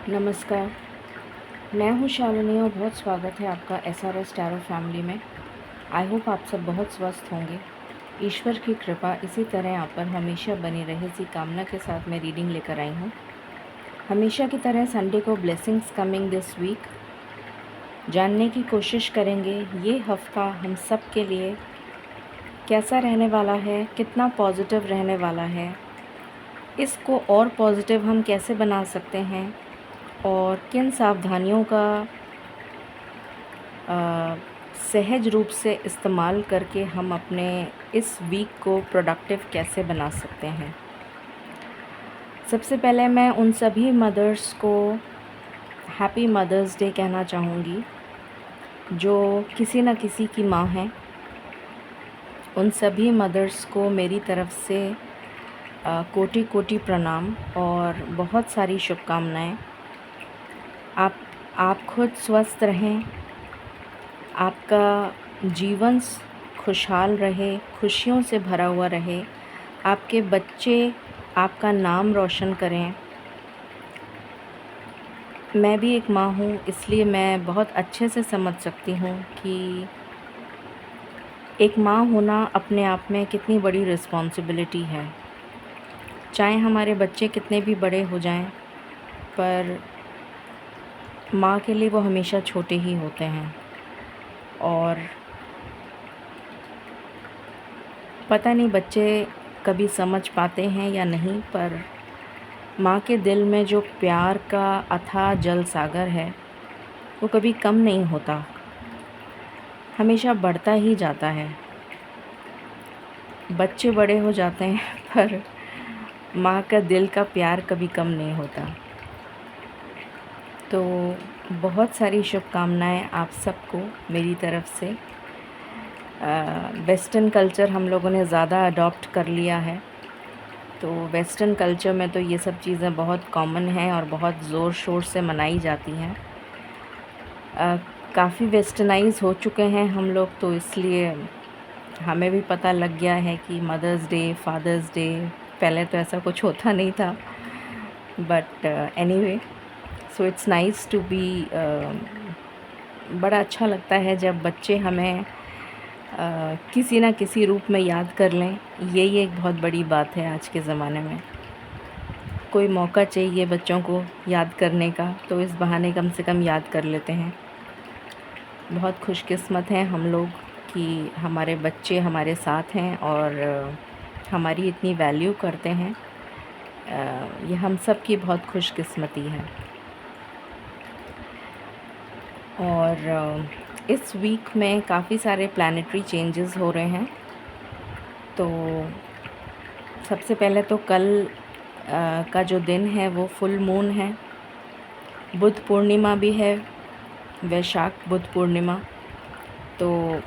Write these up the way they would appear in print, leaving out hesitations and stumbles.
नमस्कार, मैं हूँ शालिनी और बहुत स्वागत है आपका SRS टैरो फैमिली में। आई होप आप सब बहुत स्वस्थ होंगे। ईश्वर की कृपा इसी तरह आप पर हमेशा बनी रहे, इसी कामना के साथ मैं रीडिंग लेकर आई हूँ। हमेशा की तरह संडे को ब्लेसिंग्स कमिंग दिस वीक जानने की कोशिश करेंगे ये हफ्ता हम सब के लिए कैसा रहने वाला है, कितना पॉजिटिव रहने वाला है, इसको और पॉजिटिव हम कैसे बना सकते हैं और किन सावधानियों का सहज रूप से इस्तेमाल करके हम अपने इस वीक को प्रोडक्टिव कैसे बना सकते हैं। सबसे पहले मैं उन सभी मदर्स को हैप्पी मदर्स डे कहना चाहूँगी जो किसी न किसी की माँ हैं। उन सभी मदर्स को मेरी तरफ़ से कोटि कोटि प्रणाम और बहुत सारी शुभकामनाएँ। आप खुद स्वस्थ रहें, आपका जीवन खुशहाल रहे, खुशियों से भरा हुआ रहे, आपके बच्चे आपका नाम रोशन करें। मैं भी एक माँ हूँ, इसलिए मैं बहुत अच्छे से समझ सकती हूँ कि एक माँ होना अपने आप में कितनी बड़ी रिस्पॉन्सिबिलिटी है। चाहे हमारे बच्चे कितने भी बड़े हो जाएं, पर माँ के लिए वो हमेशा छोटे ही होते हैं। और पता नहीं बच्चे कभी समझ पाते हैं या नहीं, पर माँ के दिल में जो प्यार का अथाह जल सागर है वो कभी कम नहीं होता, हमेशा बढ़ता ही जाता है। बच्चे बड़े हो जाते हैं पर माँ का दिल का प्यार कभी कम नहीं होता। तो बहुत सारी शुभकामनाएँ आप सबको मेरी तरफ़ से। वेस्टर्न कल्चर हम लोगों ने ज़्यादा अडॉप्ट कर लिया है, तो वेस्टर्न कल्चर में तो ये सब चीज़ें बहुत कॉमन हैं और बहुत ज़ोर शोर से मनाई जाती हैं। काफ़ी वेस्टर्नाइज़ हो चुके हैं हम लोग, तो इसलिए हमें भी पता लग गया है कि मदर्स डे, फादर्स डे, पहले तो ऐसा कुछ होता नहीं था। But anyway, so it's nice to be. बड़ा अच्छा लगता है जब बच्चे हमें किसी न किसी रूप में याद कर लें। यही एक बहुत बड़ी बात है आज के ज़माने में। कोई मौका चाहिए बच्चों को याद करने का, तो इस बहाने कम से कम याद कर लेते हैं। बहुत खुशकिस्मत हैं हम लोग कि हमारे बच्चे हमारे साथ हैं और हमारी इतनी वैल्यू करते हैं। ये हम सब की बहुत खुशकिस्मती है। और इस वीक में काफ़ी सारे प्लैनेटरी चेंजेस हो रहे हैं। तो सबसे पहले तो कल का जो दिन है वो फुल मून है। बुध पूर्णिमा भी है, वैशाख बुध पूर्णिमा। तो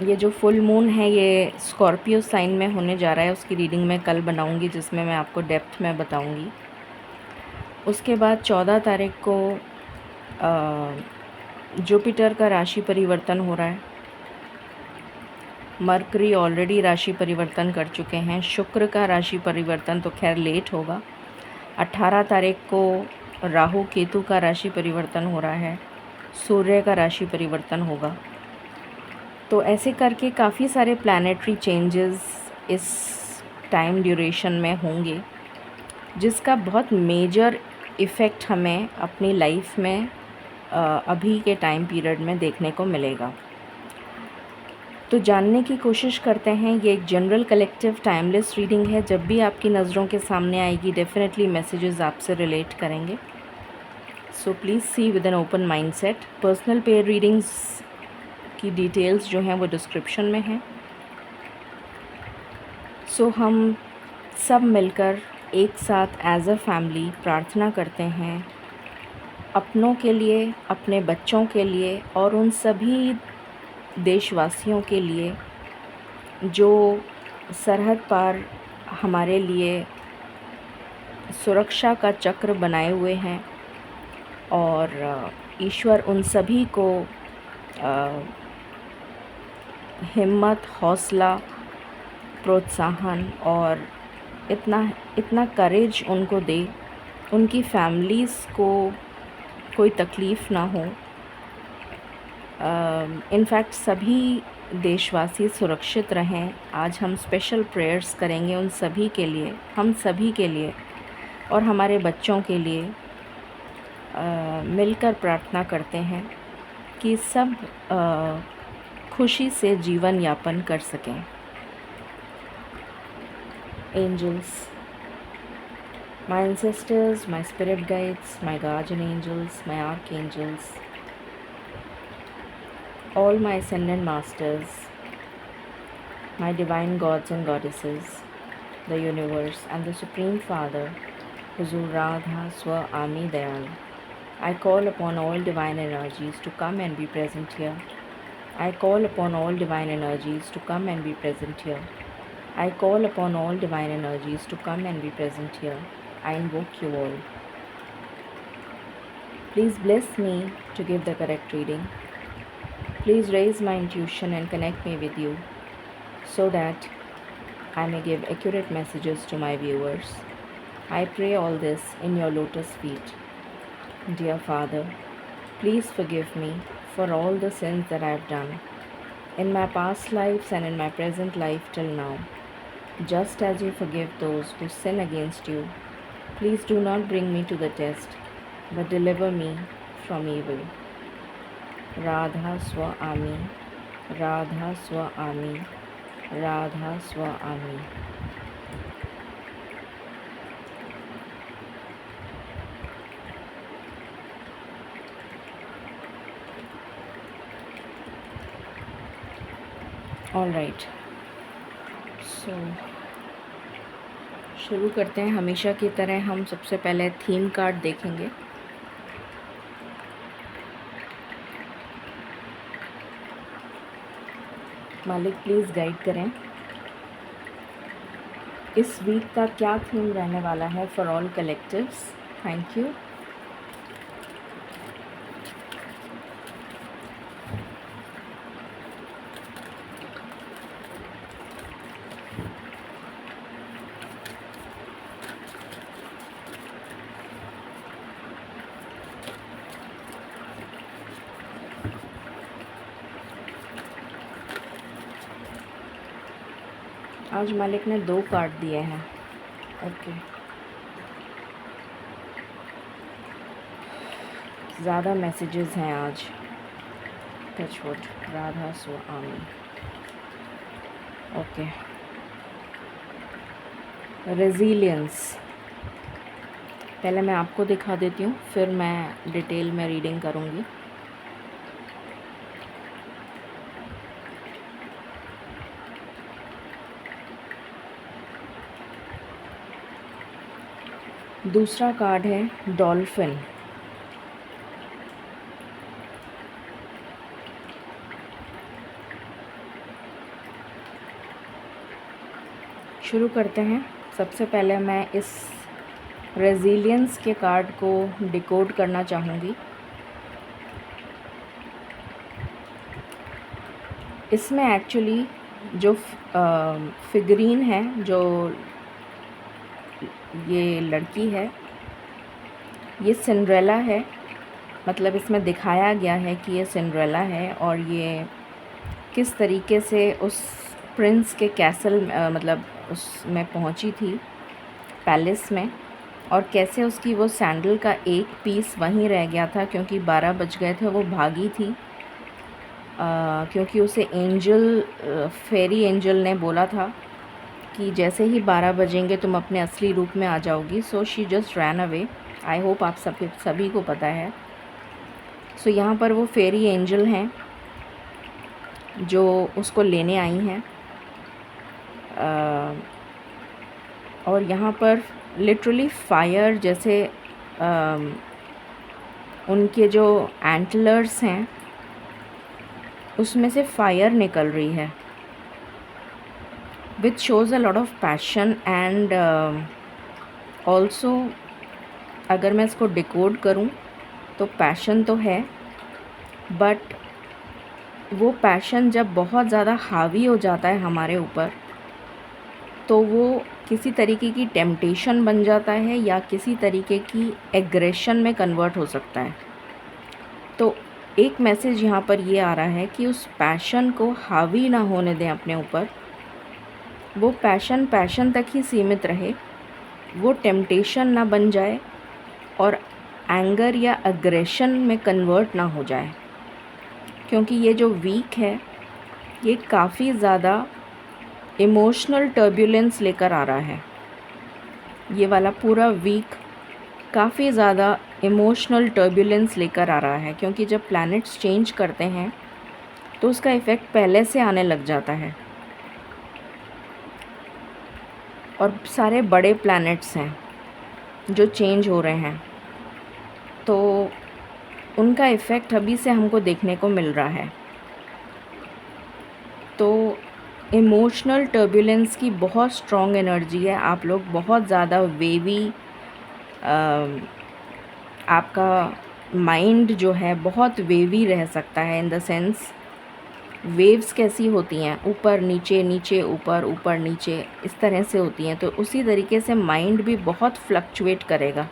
ये जो फुल मून है ये स्कॉर्पियो साइन में होने जा रहा है। उसकी रीडिंग मैं कल बनाऊंगी, जिसमें मैं आपको डेप्थ में बताऊंगी। उसके बाद 14 तारीख को जुपिटर का राशि परिवर्तन हो रहा है। मरकरी ऑलरेडी राशि परिवर्तन कर चुके हैं। शुक्र का राशि परिवर्तन तो खैर लेट होगा। 18 तारीख को राहु केतु का राशि परिवर्तन हो रहा है। सूर्य का राशि परिवर्तन होगा। तो ऐसे करके काफ़ी सारे प्लैनेटरी चेंजेस इस टाइम ड्यूरेशन में होंगे, जिसका बहुत मेजर इफ़ेक्ट हमें अपनी लाइफ में अभी के टाइम पीरियड में देखने को मिलेगा। तो जानने की कोशिश करते हैं। ये एक जनरल कलेक्टिव टाइमलेस रीडिंग है। जब भी आपकी नज़रों के सामने आएगी, डेफिनेटली मैसेजेस आपसे रिलेट करेंगे। So please see with an open mindset. Personal pair readings की डिटेल्स जो हैं वो डिस्क्रिप्शन में हैं। सो हम सब मिलकर एक साथ एज अ फैमिली प्रार्थना करते हैं अपनों के लिए, अपने बच्चों के लिए और उन सभी देशवासियों के लिए जो सरहद पार हमारे लिए सुरक्षा का चक्र बनाए हुए हैं। और ईश्वर उन सभी को हिम्मत, हौसला, प्रोत्साहन और इतना करेज उनको दे उनकी फैमिलीज़ को कोई तकलीफ़ ना हो। इनफैक्ट सभी देशवासी सुरक्षित रहें। आज हम स्पेशल प्रेयर्स करेंगे उन सभी के लिए, हम सभी के लिए और हमारे बच्चों के लिए मिलकर प्रार्थना करते हैं कि सब खुशी से जीवन यापन कर सकें। Angels, my ancestors, my spirit guides, my guardian angels, my archangels, all my ascended masters, my divine gods and goddesses, the universe, and the Supreme Father, Huzur Radha Swami Dayal. I call upon all divine energies to come and be present here. I call upon all divine energies to come and be present here. I call upon all divine energies to come and be present here. I invoke you all. Please bless me to give the correct reading. Please raise my intuition and connect me with you so that I may give accurate messages to my viewers. I pray all this in your lotus feet. Dear Father, please forgive me for all the sins that I have done in my past lives and in my present life till now. Just as you forgive those who sin against you, please do not bring me to the test, but deliver me from evil. Radha Swami, Radha Swami, Radha Swami. All right, so शुरू करते हैं। हमेशा की तरह हम सबसे पहले theme card देखेंगे। मालिक प्लीज़ गाइड करें इस वीक का क्या थीम रहने वाला है for all collectives. Thank you. आज मालिक ने 2 कार्ड दिए हैं। ओके, ज़्यादा मैसेजेस हैं आज। टचवुड, राधा स्वामी। ओके, रेजिलियंस पहले मैं आपको दिखा देती हूँ, फिर मैं डिटेल में रीडिंग करूँगी। दूसरा कार्ड है डॉल्फिन। शुरू करते हैं। सबसे पहले मैं इस रेजिलियंस के कार्ड को डिकोड करना चाहूँगी। इसमें एक्चुअली जो फिगरीन है, जो ये लड़की है, ये सिंड्रेला है। मतलब इसमें दिखाया गया है कि ये सिंड्रेला है और ये किस तरीके से उस प्रिंस के कैसल मतलब उसमें पहुंची थी, पैलेस में, और कैसे उसकी वो सैंडल का एक पीस वहीं रह गया था क्योंकि 12 बज गए थे। वो भागी थी क्योंकि उसे एंजल, फेरी एंजल ने बोला था कि जैसे ही 12 बजेंगे तुम अपने असली रूप में आ जाओगी। So she just ran away. I hope आप सभी को पता है। सो यहाँ पर वो फेरी एंजल हैं जो उसको लेने आई हैं। और यहाँ पर लिटरली फायर जैसे उनके जो एंटलर्स हैं उसमें से फायर निकल रही है, which shows a lot of passion and also अगर मैं इसको डिकोड करूं तो पैशन तो है, बट वो पैशन जब बहुत ज़्यादा हावी हो जाता है हमारे ऊपर तो वो किसी तरीके की टेम्पटेशन बन जाता है या किसी तरीके की एग्रेशन में कन्वर्ट हो सकता है। तो एक मैसेज यहाँ पर ये आ रहा है कि उस पैशन को हावी ना होने दें अपने ऊपर, वो पैशन तक ही सीमित रहे, वो टेम्पटेशन ना बन जाए और एंगर या अग्रेशन में कन्वर्ट ना हो जाए। क्योंकि ये जो वीक है ये काफ़ी ज़्यादा इमोशनल टर्बुलेंस लेकर आ रहा है। ये वाला पूरा वीक काफ़ी ज़्यादा इमोशनल टर्बुलेंस लेकर आ रहा है, क्योंकि जब प्लैनेट्स चेंज करते हैं तो उसका इफ़ेक्ट पहले से आने लग जाता है। और सारे बड़े प्लैनेट्स हैं जो चेंज हो रहे हैं, तो उनका इफ़ेक्ट अभी से हमको देखने को मिल रहा है। तो इमोशनल टर्बुलेंस की बहुत स्ट्रॉन्ग एनर्जी है। आप लोग बहुत ज़्यादा वेवी, आपका माइंड जो है बहुत वेवी रह सकता है। इन द सेंस वेव्स कैसी होती हैं, ऊपर नीचे, नीचे ऊपर, ऊपर नीचे, इस तरह से होती हैं। तो उसी तरीके से माइंड भी बहुत फ्लक्चुएट करेगा।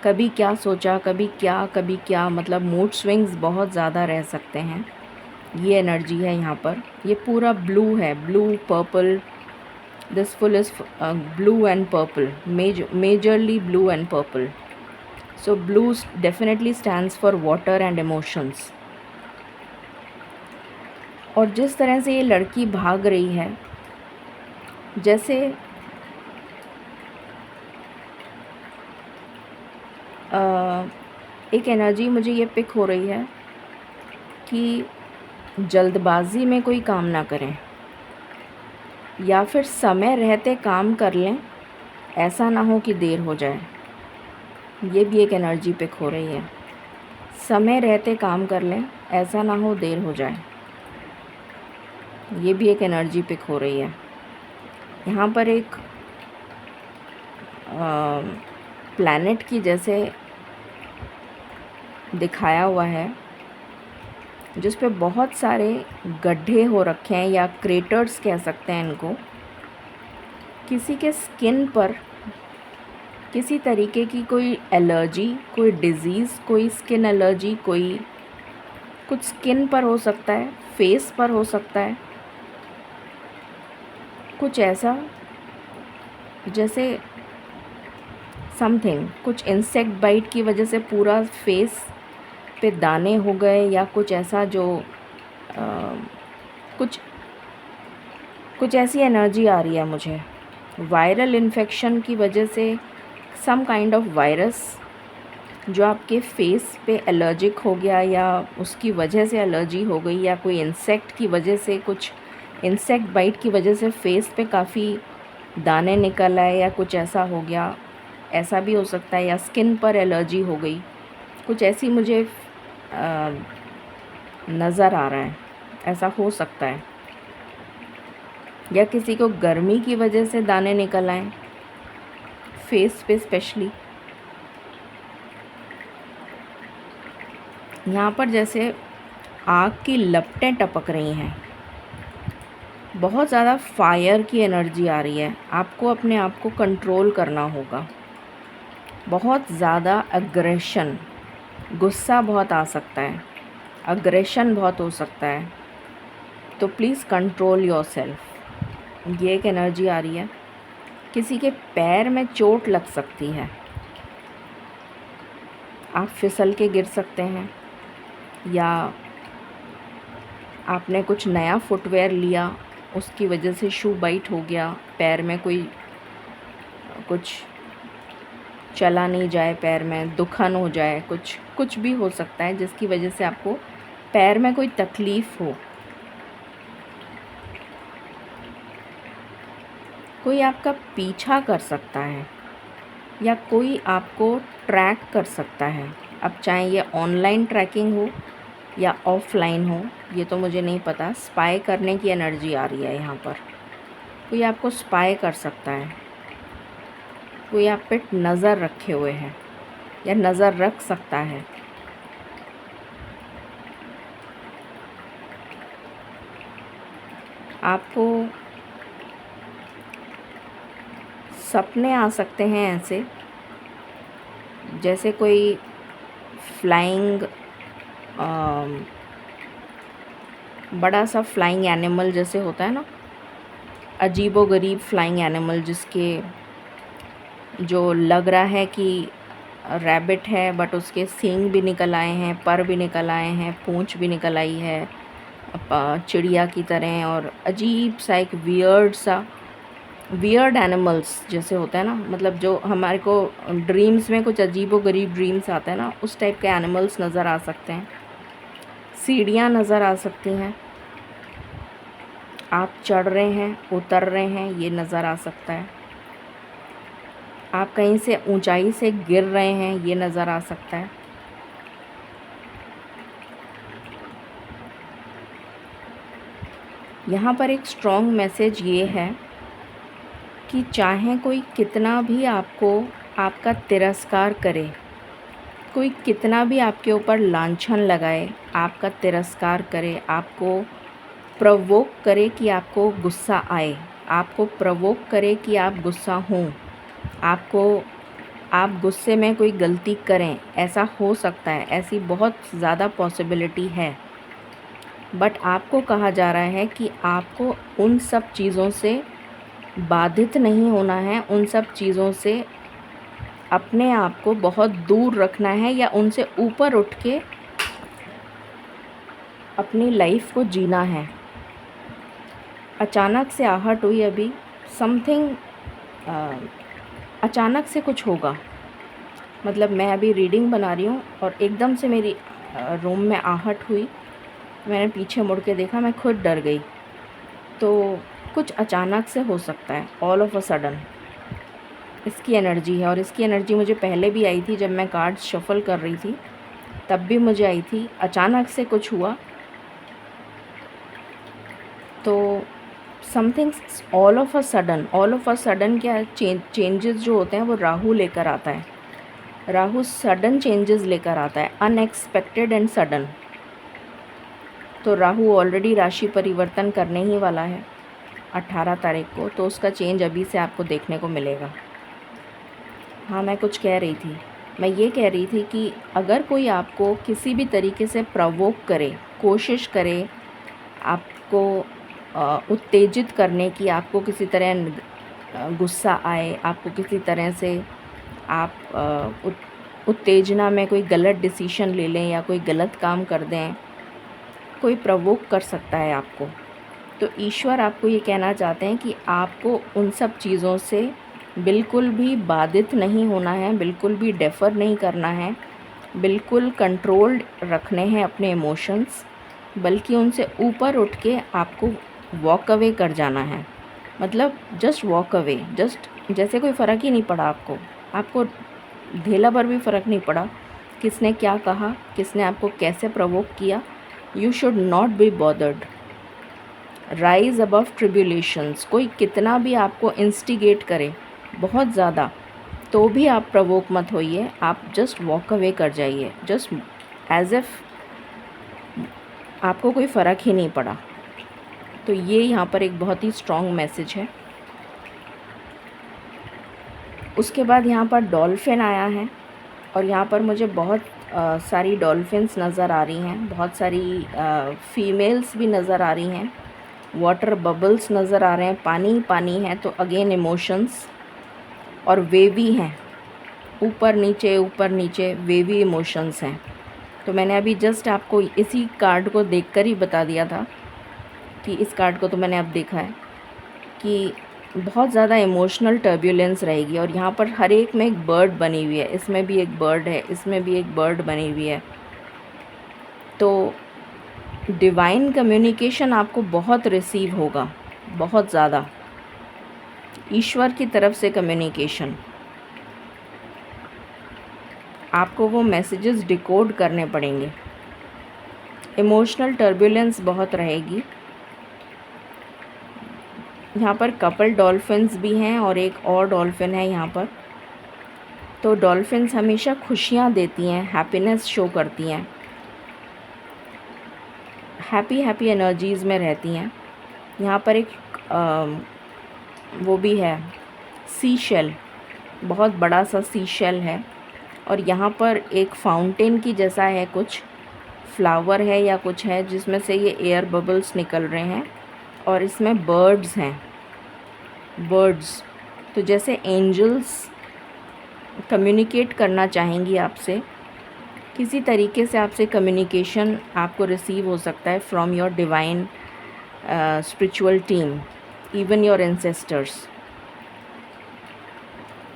कभी क्या सोचा, कभी क्या, मतलब मूड स्विंग्स बहुत ज़्यादा रह सकते हैं। ये एनर्जी है यहाँ पर। ये पूरा ब्लू है, blue purple, this full is blue and purple, majorly blue and purple. So blue definitely stands for water and emotions. और जिस तरह से ये लड़की भाग रही है, जैसे एक एनर्जी मुझे ये पिक हो रही है कि जल्दबाजी में कोई काम ना करें, या फिर समय रहते काम कर लें, ऐसा ना हो कि देर हो जाए। ये भी एक एनर्जी पिक हो रही है। समय रहते काम कर लें, ऐसा ना हो देर हो जाए। ये भी एक एनर्जी पिक हो रही है। यहाँ पर एक प्लैनेट की जैसे दिखाया हुआ है, जिस पे बहुत सारे गड्ढे हो रखे हैं या क्रेटर्स कह सकते हैं इनको। किसी के स्किन पर किसी तरीके की कोई एलर्जी, कोई डिज़ीज़, कोई स्किन एलर्जी, कोई कुछ स्किन पर हो सकता है, फेस पर हो सकता है, कुछ ऐसा जैसे समथिंग, कुछ इंसेक्ट बाइट की वजह से पूरा फेस पे दाने हो गए, या कुछ ऐसा जो कुछ ऐसी एनर्जी आ रही है मुझे। वायरल इन्फेक्शन की वजह से, सम काइंड ऑफ वायरस जो आपके फेस पे एलर्जिक हो गया, या उसकी वजह से एलर्जी हो गई, या कोई इंसेक्ट की वजह से, कुछ इंसेक्ट बाइट की वजह से फेस पे काफ़ी दाने निकल आए, या कुछ ऐसा हो गया, ऐसा भी हो सकता है। या स्किन पर एलर्जी हो गई, कुछ ऐसी मुझे नज़र आ रहा है, ऐसा हो सकता है। या किसी को गर्मी की वजह से दाने निकल आए फेस पे स्पेशली। यहाँ पर जैसे आग की लपटें टपक रही हैं, बहुत ज़्यादा फायर की एनर्जी आ रही है। आपको अपने आप को कंट्रोल करना होगा। बहुत ज़्यादा अग्रेशन, गुस्सा बहुत आ सकता है, अग्रेशन बहुत हो सकता है। तो प्लीज़ कंट्रोल योरसेल्फ। ये एक एनर्जी आ रही है। किसी के पैर में चोट लग सकती है, आप फिसल के गिर सकते हैं, या आपने कुछ नया फुटवेयर लिया, उसकी वजह से शू बाइट हो गया, पैर में कोई कुछ चला नहीं जाए, पैर में दुखन हो जाए, कुछ भी हो सकता है जिसकी वजह से आपको पैर में कोई तकलीफ़ हो। कोई आपका पीछा कर सकता है, या कोई आपको ट्रैक कर सकता है। अब चाहे ये ऑनलाइन ट्रैकिंग हो या ऑफलाइन हो, ये तो मुझे नहीं पता। स्पाई करने की एनर्जी आ रही है यहाँ पर। कोई आपको स्पाई कर सकता है, कोई आप पे नज़र रखे हुए है या नज़र रख सकता है। आपको सपने आ सकते हैं ऐसे, जैसे कोई फ्लाइंग बड़ा सा फ्लाइंग एनिमल जैसे होता है ना, अजीबोगरीब फ्लाइंग एनिमल, जिसके जो लग रहा है कि रैबिट है बट उसके सींग भी निकल आए हैं, पर भी निकल आए हैं, पूंछ भी निकल आई है चिड़िया की तरह, और अजीब सा एक वियर्ड एनिमल्स जैसे होता है ना, मतलब जो हमारे को ड्रीम्स में कुछ अजीबोगरीब ड्रीम्स आते हैं ना, उस टाइप के एनिमल्स नज़र आ सकते हैं। सीढ़ियाँ नज़र आ सकती हैं, आप चढ़ रहे हैं, उतर रहे हैं, ये नज़र आ सकता है। आप कहीं से ऊंचाई से गिर रहे हैं, ये नज़र आ सकता है। यहाँ पर एक स्ट्रॉन्ग मैसेज ये है कि चाहे कोई कितना भी आपका तिरस्कार करे, कोई कितना भी आपके ऊपर लांछन लगाए, आपका तिरस्कार करे, आपको प्रवोक करे कि आपको गुस्सा आए, आपको प्रवोक करे कि आप गुस्सा हों, आप गुस्से में कोई गलती करें, ऐसा हो सकता है, ऐसी बहुत ज़्यादा पॉसिबिलिटी है। बट आपको कहा जा रहा है कि आपको उन सब चीज़ों से बाधित नहीं होना है, उन सब चीज़ों से अपने आप को बहुत दूर रखना है, या उनसे ऊपर उठ के अपनी लाइफ को जीना है। अचानक से आहट हुई अभी, समथिंग अचानक से कुछ होगा। मतलब मैं अभी रीडिंग बना रही हूँ और एकदम से मेरी रूम में आहट हुई, मैंने पीछे मुड़ के देखा, मैं खुद डर गई। तो कुछ अचानक से हो सकता है, ऑल ऑफ अ सडन इसकी एनर्जी है। और इसकी एनर्जी मुझे पहले भी आई थी, जब मैं कार्ड्स शफल कर रही थी तब भी मुझे आई थी। अचानक से कुछ हुआ तो something all of a sudden क्या चेंजेस जो होते हैं वो राहु लेकर आता है। राहु सडन चेंजेस लेकर आता है, अनएक्सपेक्टेड एंड सडन। तो राहु ऑलरेडी राशि परिवर्तन करने ही वाला है 18 तारीख को, तो उसका चेंज अभी से आपको देखने को मिलेगा। हाँ, मैं कुछ कह रही थी, मैं ये कह रही थी कि अगर कोई आपको किसी भी तरीके से प्रवोक करे, कोशिश करे आपको उत्तेजित करने की, आपको किसी तरह गुस्सा आए, आपको किसी तरह से आप उत्तेजना में कोई गलत डिसीजन ले लें या कोई गलत काम कर दें, कोई प्रवोक कर सकता है आपको। तो ईश्वर आपको ये कहना चाहते हैं कि आपको उन सब चीज़ों से बिल्कुल भी बाधित नहीं होना है, बिल्कुल भी डेफर नहीं करना है, बिल्कुल कंट्रोल्ड रखने हैं अपने इमोशंस, बल्कि उनसे ऊपर उठ के आपको वॉक अवे कर जाना है। मतलब जस्ट वॉक अवे, जस्ट जैसे कोई फ़र्क ही नहीं पड़ा आपको धेला पर भी फ़र्क नहीं पड़ा किसने क्या कहा, किसने आपको कैसे प्रवोक किया। You should not be bothered, rise above tribulations. कोई कितना भी आपको इंस्टिगेट करे बहुत ज़्यादा, तो भी आप प्रवोक मत होइए, आप जस्ट वॉक अवे कर जाइए, जस्ट एज इफ़ आपको कोई फ़र्क ही नहीं पड़ा। तो ये यहाँ पर एक बहुत ही स्ट्रॉन्ग मैसेज है। उसके बाद यहाँ पर डॉल्फिन आया है और यहाँ पर मुझे बहुत सारी डॉल्फिन्स नज़र आ रही हैं, बहुत सारी फीमेल्स भी नज़र आ रही हैं, वाटर बबल्स नज़र आ रहे हैं, पानी पानी है, तो अगेन इमोशंस, और वेवी हैं, ऊपर नीचे वेवी इमोशंस हैं। तो मैंने अभी जस्ट आपको इसी कार्ड को देखकर ही बता दिया था कि इस कार्ड को तो मैंने अब देखा है कि बहुत ज़्यादा इमोशनल टर्ब्यूलेंस रहेगी। और यहाँ पर हर एक में एक बर्ड बनी हुई है, इसमें भी एक बर्ड है, इसमें भी एक बर्ड बनी हुई है। तो डिवाइन कम्युनिकेशन आपको बहुत रिसीव होगा, बहुत ज़्यादा ईश्वर की तरफ से कम्युनिकेशन। आपको वो मैसेजेस डिकोड करने पड़ेंगे। इमोशनल टर्ब्यूलेंस बहुत रहेगी। यहाँ पर कपल डॉल्फिन्स भी हैं और एक और डॉल्फिन है यहाँ पर। तो डॉल्फिन्स हमेशा खुशियाँ देती हैं, हैप्पीनेस शो करती हैं, हैप्पी एनर्जीज़ में रहती हैं। यहाँ पर एक वो भी है, सी शेल, बहुत बड़ा सा सी शेल है और यहाँ पर एक फाउंटेन की जैसा है, कुछ फ्लावर है या कुछ है जिसमें से ये एयर बबल्स निकल रहे हैं और इसमें बर्ड्स हैं, बर्ड्स। तो जैसे एंजल्स कम्युनिकेट करना चाहेंगी आपसे, किसी तरीके से आपसे कम्युनिकेशन आपको रिसीव हो सकता है from your divine spiritual team, even your ancestors.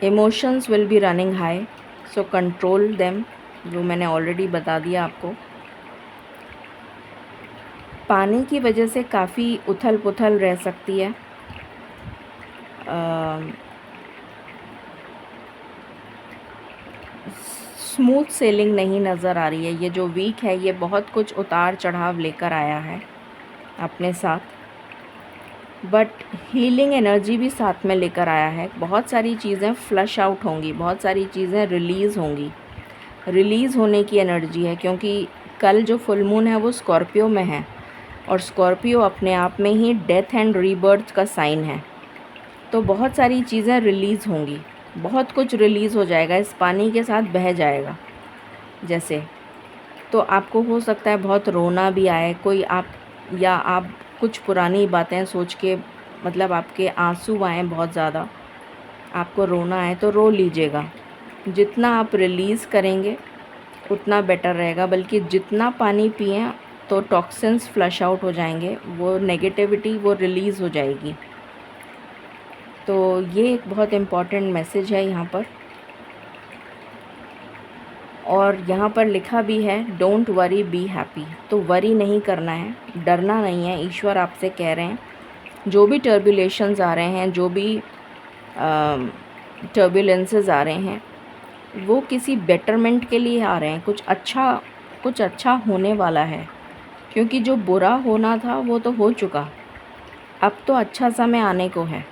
Emotions will be running high, so control them, जो मैंने ऑलरेडी बता दिया आपको। पानी की वजह से काफ़ी उथल पुथल रह सकती है। स्मूथ सेलिंग नहीं नज़र आ रही है। ये जो वीक है ये बहुत कुछ उतार चढ़ाव लेकर आया है अपने साथ, बट हीलिंग एनर्जी भी साथ में लेकर आया है। बहुत सारी चीज़ें फ्लश आउट होंगी, बहुत सारी चीज़ें रिलीज़ होंगी, रिलीज़ होने की एनर्जी है, क्योंकि कल जो फुल मून है वो स्कॉर्पियो में है और स्कॉर्पियो अपने आप में ही डेथ एंड रीबर्थ का साइन है। तो बहुत सारी चीज़ें रिलीज़ होंगी, बहुत कुछ रिलीज़ हो जाएगा, इस पानी के साथ बह जाएगा जैसे। तो आपको हो सकता है बहुत रोना भी आए, कोई आप या आप कुछ पुरानी बातें सोच के, मतलब आपके आंसू आए बहुत ज़्यादा, आपको रोना आए तो रो लीजिएगा। जितना आप रिलीज़ करेंगे उतना बेटर रहेगा, बल्कि जितना पानी पिएं तो टॉक्सिन्स फ्लश आउट हो जाएंगे, वो नेगेटिविटी वो रिलीज़ हो जाएगी। तो ये एक बहुत इम्पॉर्टेंट मैसेज है यहाँ पर। और यहाँ पर लिखा भी है डोंट वरी बी हैप्पी, तो वरी नहीं करना है, डरना नहीं है। ईश्वर आपसे कह रहे हैं जो भी टर्बुलेशंस आ रहे हैं, जो भी टर्बुलेंसेस आ रहे हैं, वो किसी बेटरमेंट के लिए आ रहे हैं। कुछ अच्छा होने वाला है, क्योंकि जो बुरा होना था वो तो हो चुका, अब तो अच्छा समय आने को है।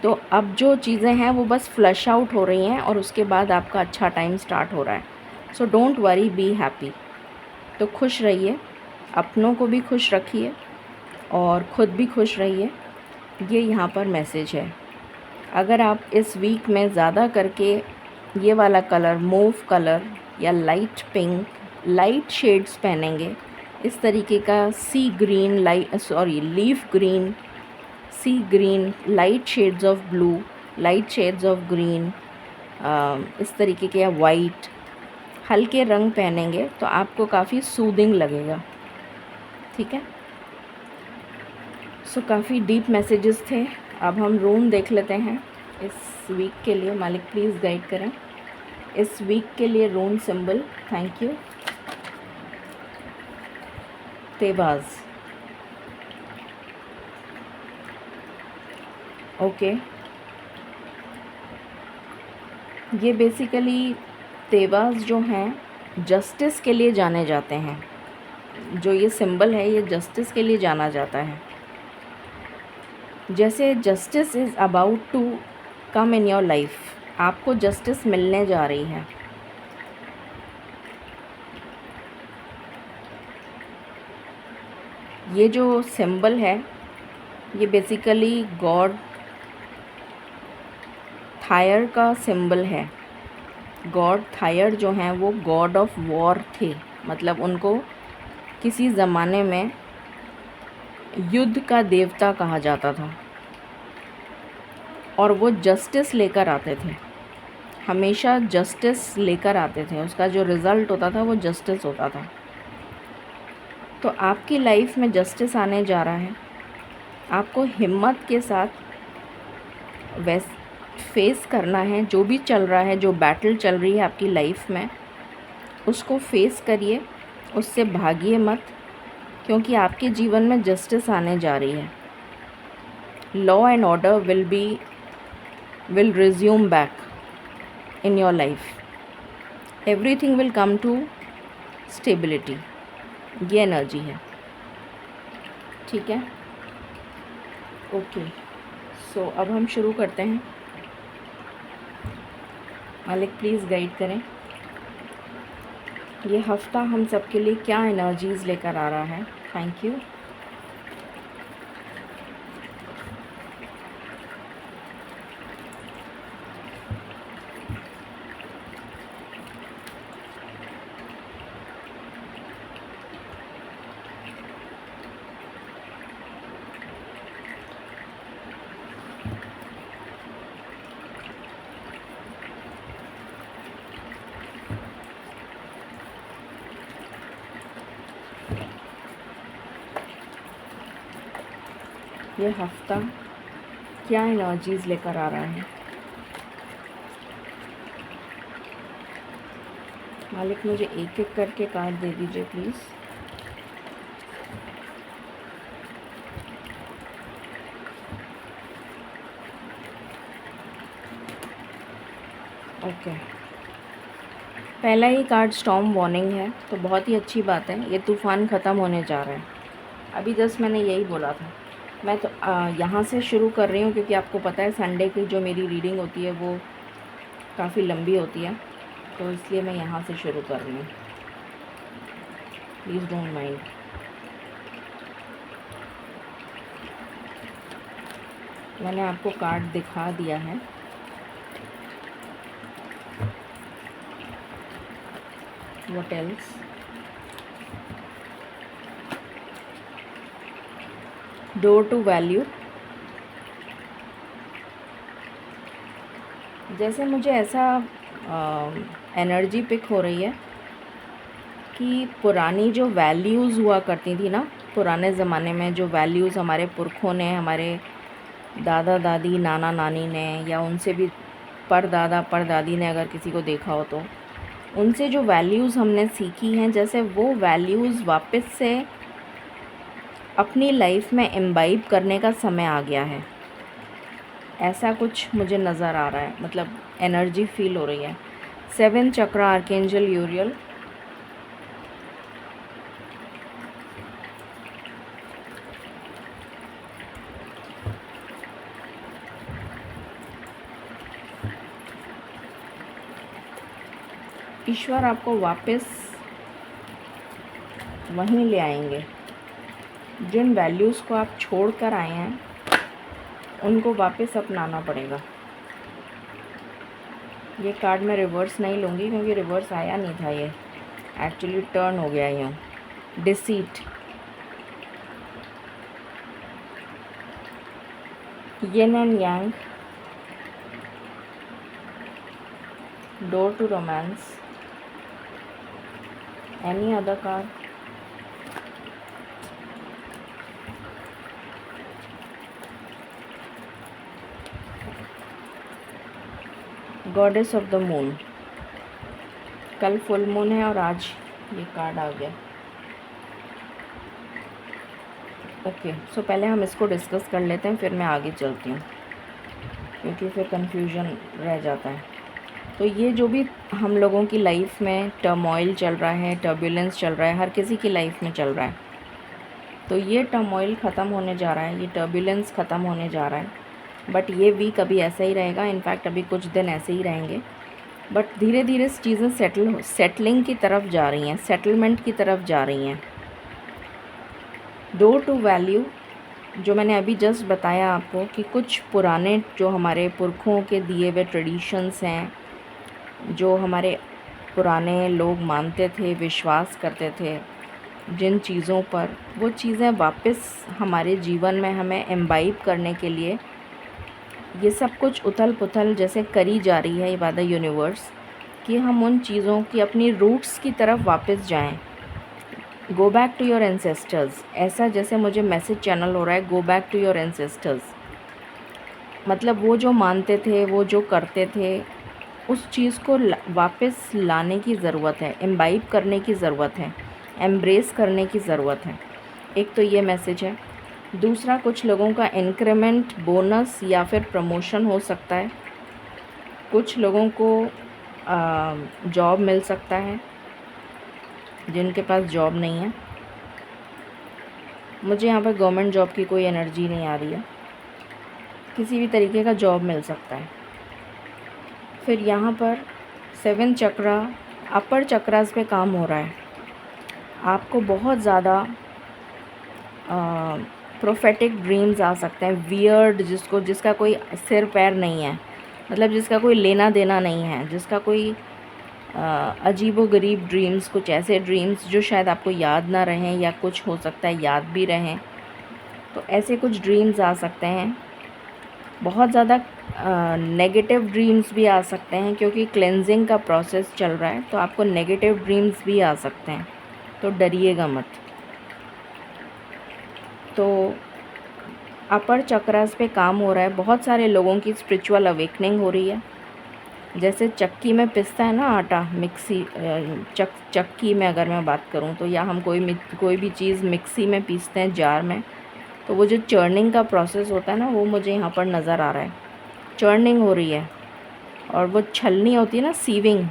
तो अब जो चीज़ें हैं वो बस फ्लश आउट हो रही हैं और उसके बाद आपका अच्छा टाइम स्टार्ट हो रहा है। So don't worry be happy, तो खुश रहिए, अपनों को भी खुश रखिए और ख़ुद भी खुश रहिए। ये यहाँ पर मैसेज है। अगर आप इस वीक में ज़्यादा करके ये वाला कलर, मूव कलर या लाइट पिंक, लाइट शेड्स पहनेंगे, इस तरीके का sea green, leaf green, sea green, light shades of blue, light shades of green, इस तरीके के, या वाइट, हल्के रंग पहनेंगे तो आपको काफ़ी सूदिंग लगेगा। ठीक है, सो काफ़ी डीप मैसेजेस थे। अब हम रूम देख लेते हैं इस वीक के लिए। मालिक प्लीज़ गाइड करें इस वीक के लिए रूम सिंबल। Thank you. तेबाज़, ओके। ये बेसिकली तेबाज़ जो हैं जस्टिस के लिए जाने जाते हैं। जो ये सिंबल है ये जस्टिस के लिए जाना जाता है। जैसे justice is about to come in your life, आपको जस्टिस मिलने जा रही है। ये जो सिंबल है ये बेसिकली गॉड थायर का सिंबल है। गॉड थायर जो हैं वो गॉड ऑफ वॉर थे, मतलब उनको किसी ज़माने में युद्ध का देवता कहा जाता था और वो जस्टिस लेकर आते थे, हमेशा जस्टिस लेकर आते थे। उसका जो रिज़ल्ट होता था वो जस्टिस होता था। तो आपकी लाइफ में जस्टिस आने जा रहा है। आपको हिम्मत के साथ फेस करना है जो भी चल रहा है, जो बैटल चल रही है आपकी लाइफ में, उसको फेस करिए, उससे भागिए मत, क्योंकि आपके जीवन में जस्टिस आने जा रही है। Law and order will resume back in your life. Everything will come to stability. ये एनर्जी है। ठीक है, ओके। सो अब हम शुरू करते हैं। मालिक प्लीज़ गाइड करें ये हफ्ता हम सब के लिए क्या एनर्जीज़ लेकर आ रहा है। Thank you. ये हफ्ता क्या एनर्जीज़ लेकर आ रहा है। मालिक मुझे एक एक करके कार्ड दे दीजिए प्लीज़। ओके, पहला ही कार्ड स्टॉर्म वार्निंग है, तो बहुत ही अच्छी बात है। ये तूफ़ान ख़त्म होने जा रहा है। अभी जस्ट मैंने यही बोला था। मैं तो यहाँ से शुरू कर रही हूँ क्योंकि आपको पता है संडे की जो मेरी रीडिंग होती है वो काफ़ी लंबी होती है, तो इसलिए मैं यहाँ से शुरू कर रही हूँ। Please don't mind. मैंने आपको कार्ड दिखा दिया है। What else? Door to value. जैसे मुझे ऐसा एनर्जी पिक हो रही है कि पुरानी जो वैल्यूज़ हुआ करती थी ना, पुराने ज़माने में जो वैल्यूज़ हमारे पुरखों ने, हमारे दादा दादी, नाना नानी ने, या उनसे भी परदादा परदादी ने अगर किसी को देखा हो तो उनसे जो वैल्यूज़ हमने सीखी हैं, जैसे वो वैल्यूज़ वापस से अपनी लाइफ में इम्बाइब करने का समय आ गया है। ऐसा कुछ मुझे नज़र आ रहा है, मतलब एनर्जी फील हो रही है। 7 चक्रा आर्केंजल यूरियल। ईश्वर आपको वापस वहीं ले आएंगे। जिन वैल्यूज़ को आप छोड़ कर आए हैं उनको वापस अपनाना पड़ेगा। ये कार्ड मैं रिवर्स नहीं लूँगी क्योंकि रिवर्स आया नहीं था, ये एक्चुअली टर्न हो गया यूँ। Deceit, yin and yang, door to romance. Any other card? Goddess of the moon. कल फुल मून है और आज ये कार्ड आ गया। ओके, सो पहले हम इसको डिस्कस कर लेते हैं, फिर मैं आगे चलती हूँ क्योंकि फिर कंफ्यूजन रह जाता है। तो ये जो भी हम लोगों की लाइफ में टर्मोइल चल रहा है, टर्बुलेंस चल रहा है, हर किसी की लाइफ में चल रहा है, तो ये टर्मोइल ख़त्म होने जा रहा है, ये टर्बुलेंस ख़त्म होने जा रहा है। बट ये वीक अभी ऐसा ही रहेगा, इनफैक्ट अभी कुछ दिन ऐसे ही रहेंगे, बट धीरे धीरे चीज़ें सेटलिंग की तरफ जा रही हैं, सेटलमेंट की तरफ जा रही हैं। डोर टू वैल्यू, जो मैंने अभी जस्ट बताया आपको कि कुछ पुराने जो हमारे पुरखों के दिए हुए ट्रेडिशंस हैं, जो हमारे पुराने लोग मानते थे, विश्वास करते थे जिन चीज़ों पर, वो चीज़ें वापस हमारे जीवन में हमें इम्बाइब करने के लिए ये सब कुछ उथल पुथल जैसे करी जा रही है बाय द यूनिवर्स, कि हम उन चीज़ों की अपनी रूट्स की तरफ वापस जाएं। Go back to your ancestors, ऐसा जैसे मुझे मैसेज चैनल हो रहा है, go back to your ancestors. मतलब वो जो मानते थे, वो जो करते थे, उस चीज़ को वापस लाने की ज़रूरत है, इम्बाइब करने की ज़रूरत है, एम्ब्रेस करने की ज़रूरत है। एक तो ये मैसेज है। दूसरा, कुछ लोगों का इंक्रीमेंट, बोनस या फिर प्रमोशन हो सकता है। कुछ लोगों को जॉब मिल सकता है जिनके पास जॉब नहीं है। मुझे यहाँ पर गवर्नमेंट जॉब की कोई एनर्जी नहीं आ रही है, किसी भी तरीके का जॉब मिल सकता है। फिर यहाँ पर 7 चक्रा, अपर चक्रास पे काम हो रहा है। आपको बहुत ज़्यादा प्रोफेटिक ड्रीम्स आ सकते हैं, वियर्ड, जिसका कोई सिर पैर नहीं है, मतलब जिसका कोई लेना देना नहीं है, जिसका कोई अजीबोगरीब ड्रीम्स, कुछ ऐसे ड्रीम्स जो शायद आपको याद ना रहें या कुछ हो सकता है याद भी रहें, तो ऐसे कुछ ड्रीम्स आ सकते हैं। बहुत ज़्यादा नेगेटिव ड्रीम्स भी आ सकते हैं क्योंकि क्लेंजिंग का प्रोसेस चल रहा है, तो आपको नेगेटिव ड्रीम्स भी आ सकते हैं, तो डरिएगा मत। तो अपर चक्रास पे काम हो रहा है। बहुत सारे लोगों की स्पिरिचुअल अवेकनिंग हो रही है। जैसे चक्की में पिसता है ना आटा, मिक्सी चक्की में अगर मैं बात करूँ तो, या हम कोई भी चीज़ मिक्सी में पीसते हैं जार में, तो वो जो चर्निंग का प्रोसेस होता है ना, वो मुझे यहाँ पर नज़र आ रहा है। चर्निंग हो रही है, और वो छलनी होती है ना, सीविंग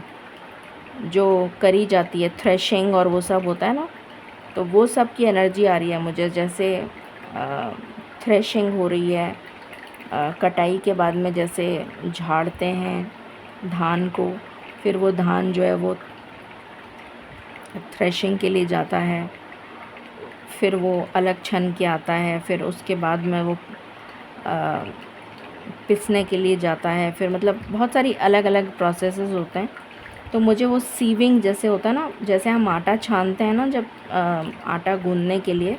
जो करी जाती है, थ्रेशिंग और वो सब होता है ना, तो वो सब की एनर्जी आ रही है मुझे। जैसे थ्रेशिंग हो रही है, कटाई के बाद में जैसे झाड़ते हैं धान को, फिर वो धान जो है वो थ्रेशिंग के लिए जाता है, फिर वो अलग छन के आता है, फिर उसके बाद में वो पिसने के लिए जाता है, फिर मतलब बहुत सारी अलग अलग प्रोसेसेस होते हैं। तो मुझे वो सीविंग जैसे होता है ना, जैसे हम आटा छानते हैं ना, जब आटा गूंदने के लिए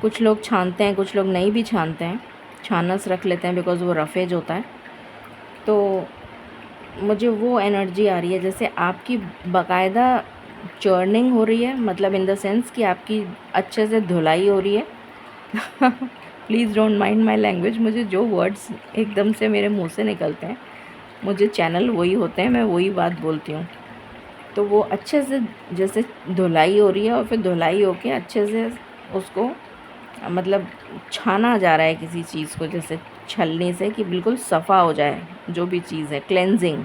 कुछ लोग छानते हैं, कुछ लोग नहीं भी छानते हैं, छानस रख लेते हैं बिकॉज़ वो रफेज होता है। तो मुझे वो एनर्जी आ रही है, जैसे आपकी बाकायदा चर्निंग हो रही है, मतलब इन द सेंस कि आपकी अच्छे से धुलाई हो रही है। Please don't mind my language, मुझे जो वर्ड्स एकदम से मेरे मुंह से निकलते हैं, मुझे चैनल वही होते हैं, मैं वही बात बोलती हूँ। तो वो अच्छे से जैसे धुलाई हो रही है, और फिर धुलाई होके अच्छे से उसको मतलब छाना जा रहा है किसी चीज़ को, जैसे छलनी से, कि बिल्कुल सफ़ा हो जाए जो भी चीज़ है, क्लेंजिंग,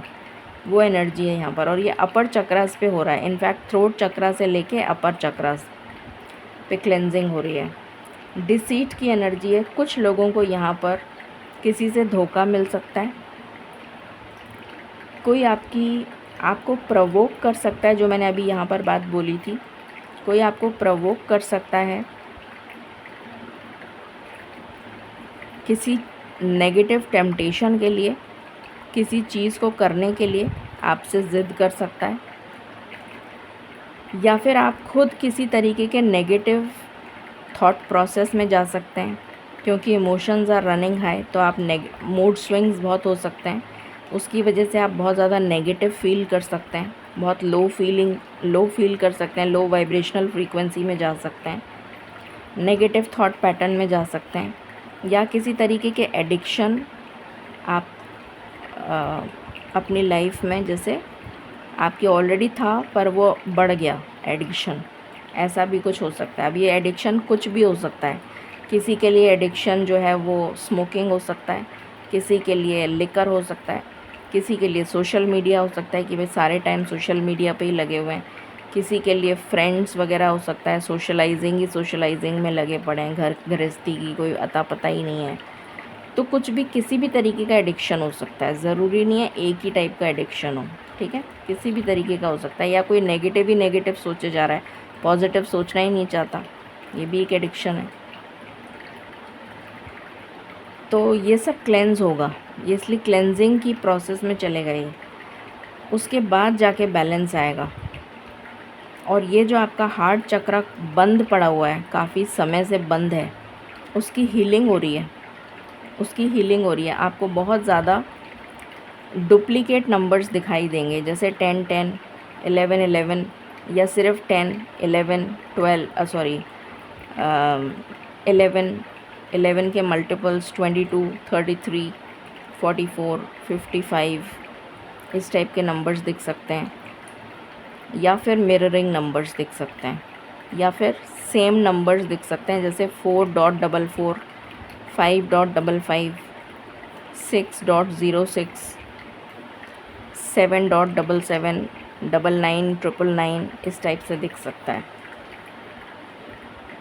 वो एनर्जी है यहाँ पर। और ये अपर चक्रास पे हो रहा है, इनफैक्ट थ्रोट चक्रा से लेके अपर चक्रास पे क्लेंजिंग हो रही है। डिसीट की एनर्जी है। कुछ लोगों को यहाँ पर किसी से धोखा मिल सकता है, कोई आपको प्रवोक कर सकता है, जो मैंने अभी यहाँ पर बात बोली थी, कोई आपको प्रवोक कर सकता है, किसी नेगेटिव टेम्पटेशन के लिए, किसी चीज़ को करने के लिए आपसे ज़िद कर सकता है, या फिर आप खुद किसी तरीके के नेगेटिव थॉट प्रोसेस में जा सकते हैं, क्योंकि इमोशंस आर रनिंग हाई, तो आप मूड स्विंग्स बहुत हो सकते हैं, उसकी वजह से आप बहुत ज़्यादा नेगेटिव फील कर सकते हैं, बहुत लो फील कर सकते हैं, लो वाइब्रेशनल फ्रीक्वेंसी में जा सकते हैं, नेगेटिव थॉट पैटर्न में जा सकते हैं, या किसी तरीके के एडिक्शन आप अपनी लाइफ में, जैसे आपकी ऑलरेडी था पर वो बढ़ गया एडिक्शन, ऐसा भी कुछ हो सकता है। अब ये एडिक्शन कुछ भी हो सकता है। किसी के लिए एडिक्शन जो है वो स्मोकिंग हो सकता है, किसी के लिए लिकर हो सकता है, किसी के लिए सोशल मीडिया हो सकता है कि भाई सारे टाइम सोशल मीडिया पे ही लगे हुए हैं, किसी के लिए फ्रेंड्स वगैरह हो सकता है, सोशलाइजिंग में लगे पड़े हैं, घर गृहस्थी की कोई अता पता ही नहीं है। तो कुछ भी, किसी भी तरीके का एडिक्शन हो सकता है, ज़रूरी नहीं है एक ही टाइप का एडिक्शन हो, ठीक है, किसी भी तरीके का हो सकता है। या कोई नेगेटिव ही नेगेटिव सोचे जा रहा है, पॉजिटिव सोचना ही नहीं चाहता, ये भी एक एडिक्शन है। तो ये सब क्लेंज होगा, ये इसलिए क्लेंजिंग की प्रोसेस में चलेगा ये, उसके बाद जाके बैलेंस आएगा। और ये जो आपका हार्ट चक्र बंद पड़ा हुआ है, काफ़ी समय से बंद है, उसकी हीलिंग हो रही है। आपको बहुत ज़्यादा डुप्लीकेट नंबर्स दिखाई देंगे, जैसे 10-10, 11-11, या सिर्फ 10, 11, 11 के मल्टीपल्स 22, 33, 44, 55, इस टाइप के नंबर्स दिख सकते हैं, या फिर मिररिंग नंबर्स दिख सकते हैं, या फिर सेम नंबर्स दिख सकते हैं, जैसे 4.44, 5.55, 6.06, 7.77, 9999, इस टाइप से दिख सकता है।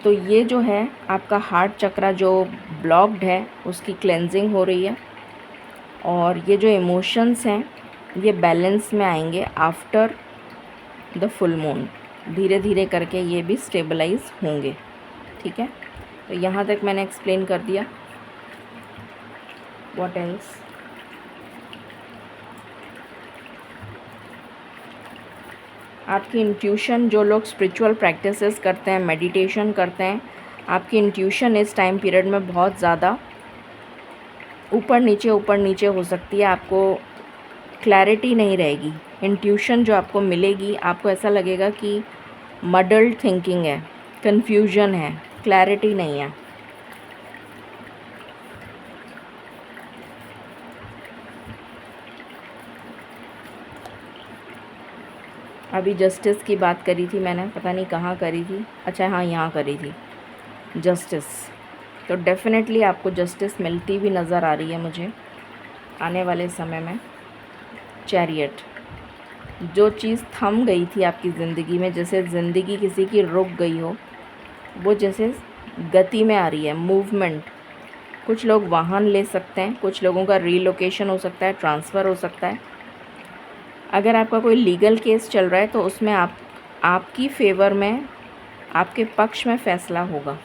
तो ये जो है आपका हार्ट चक्रा जो ब्लॉक्ड है, उसकी क्लेंजिंग हो रही है, और ये जो इमोशंस हैं ये बैलेंस में आएंगे आफ्टर द फुल मून, धीरे धीरे करके ये भी स्टेबलाइज होंगे, ठीक है। तो यहाँ तक मैंने एक्सप्लेन कर दिया। What else? आपकी इंट्यूशन, जो लोग स्पिरिचुअल प्रैक्टिसेस करते हैं, मेडिटेशन करते हैं, आपकी इंट्यूशन इस टाइम पीरियड में बहुत ज़्यादा ऊपर नीचे हो सकती है, आपको क्लैरिटी नहीं रहेगी। इंट्यूशन जो आपको मिलेगी, आपको ऐसा लगेगा कि मडल्ड थिंकिंग है, कन्फ्यूजन है, क्लैरिटी नहीं है। अभी जस्टिस की बात करी थी मैंने, पता नहीं कहाँ करी थी, अच्छा हाँ यहाँ करी थी जस्टिस। तो डेफ़िनेटली आपको जस्टिस मिलती भी नज़र आ रही है मुझे आने वाले समय में। चैरियट, जो चीज़ थम गई थी आपकी ज़िंदगी में, जैसे ज़िंदगी किसी की रुक गई हो, वो जैसे गति में आ रही है, मूवमेंट। कुछ लोग वाहन ले सकते हैं, कुछ लोगों का रीलोकेशन हो सकता है, ट्रांसफ़र हो सकता है। अगर आपका कोई लीगल केस चल रहा है तो उसमें आपकी फ़ेवर में, आपके पक्ष में फ़ैसला होगा।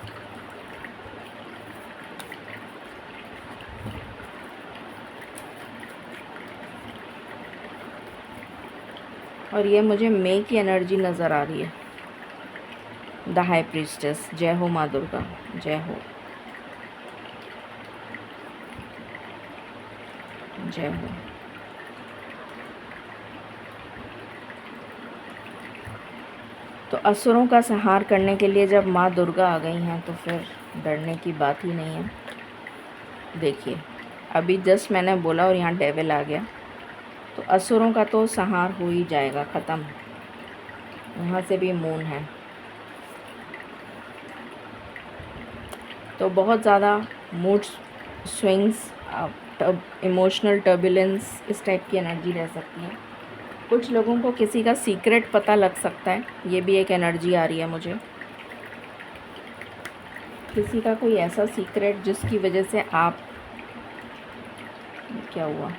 और ये मुझे मे की एनर्जी नज़र आ रही है। द हाई प्रीस्टेस, जय हो माँ दुर्गा, जय हो, जय हो। तो असुरों का संहार करने के लिए जब माँ दुर्गा आ गई हैं तो फिर डरने की बात ही नहीं है। देखिए अभी जस्ट मैंने बोला और यहाँ डेविल आ गया, तो असुरों का तो संहार हो ही जाएगा, ख़त्म। यहाँ से भी मून है, तो बहुत ज़्यादा मूड स्विंग्स, इमोशनल टर्बुलेंस, इस टाइप की एनर्जी रह सकती है। कुछ लोगों को किसी का सीक्रेट पता लग सकता है, ये भी एक एनर्जी आ रही है मुझे। किसी का कोई ऐसा सीक्रेट जिसकी वजह से आप, क्या हुआ,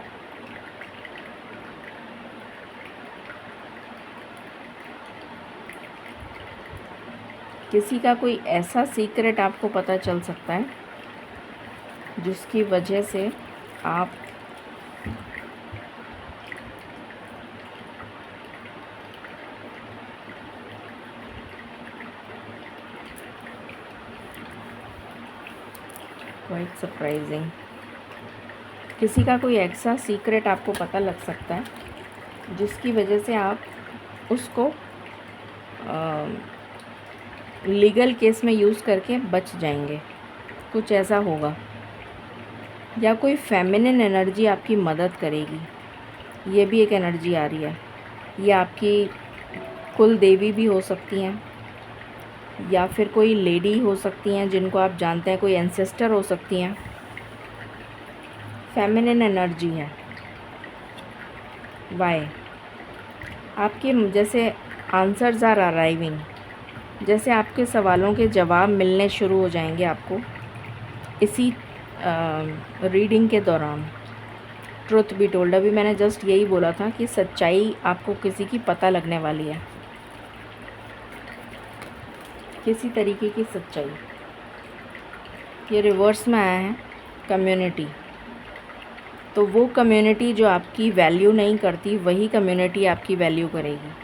किसी का कोई ऐसा सीक्रेट आपको पता चल सकता है जिसकी वजह से आप क्वाइट सरप्राइजिंग, किसी का कोई ऐसा सीक्रेट आपको पता लग सकता है जिसकी वजह से आप उसको लीगल केस में यूज़ करके बच जाएंगे, कुछ ऐसा होगा। या कोई फेमिनिन एनर्जी आपकी मदद करेगी, ये भी एक एनर्जी आ रही है। ये आपकी कुल देवी भी हो सकती हैं, या फिर कोई लेडी हो सकती हैं जिनको आप जानते हैं, कोई एंसेस्टर हो सकती हैं। फेमिनिन एनर्जी है। वाई आपके जैसे आंसर्स आर अराइविंग, जैसे आपके सवालों के जवाब मिलने शुरू हो जाएंगे आपको इसी रीडिंग के दौरान। ट्रुथ बी टोल्ड, अभी मैंने जस्ट यही बोला था कि सच्चाई आपको किसी की पता लगने वाली है, किसी तरीके की सच्चाई। ये रिवर्स में आया है कम्युनिटी, तो वो कम्युनिटी जो आपकी वैल्यू नहीं करती, वही कम्युनिटी आपकी वैल्यू करेगी।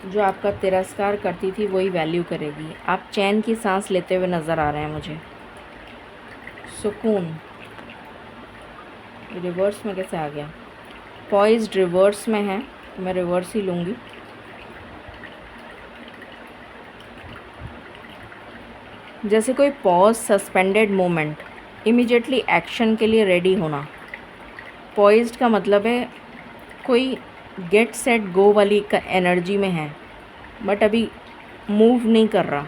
जो आपका तिरस्कार करती थी वही वैल्यू करेगी। आप चैन की सांस लेते हुए नज़र आ रहे हैं मुझे, सुकून। रिवर्स में कैसे आ गया? पॉइज्ड रिवर्स में है, तो मैं रिवर्स ही लूँगी। जैसे कोई pause, suspended moment, immediately action के लिए रेडी होना। पॉइज्ड का मतलब है कोई गेट सेट गो वाली का एनर्जी में है, बट अभी मूव नहीं कर रहा।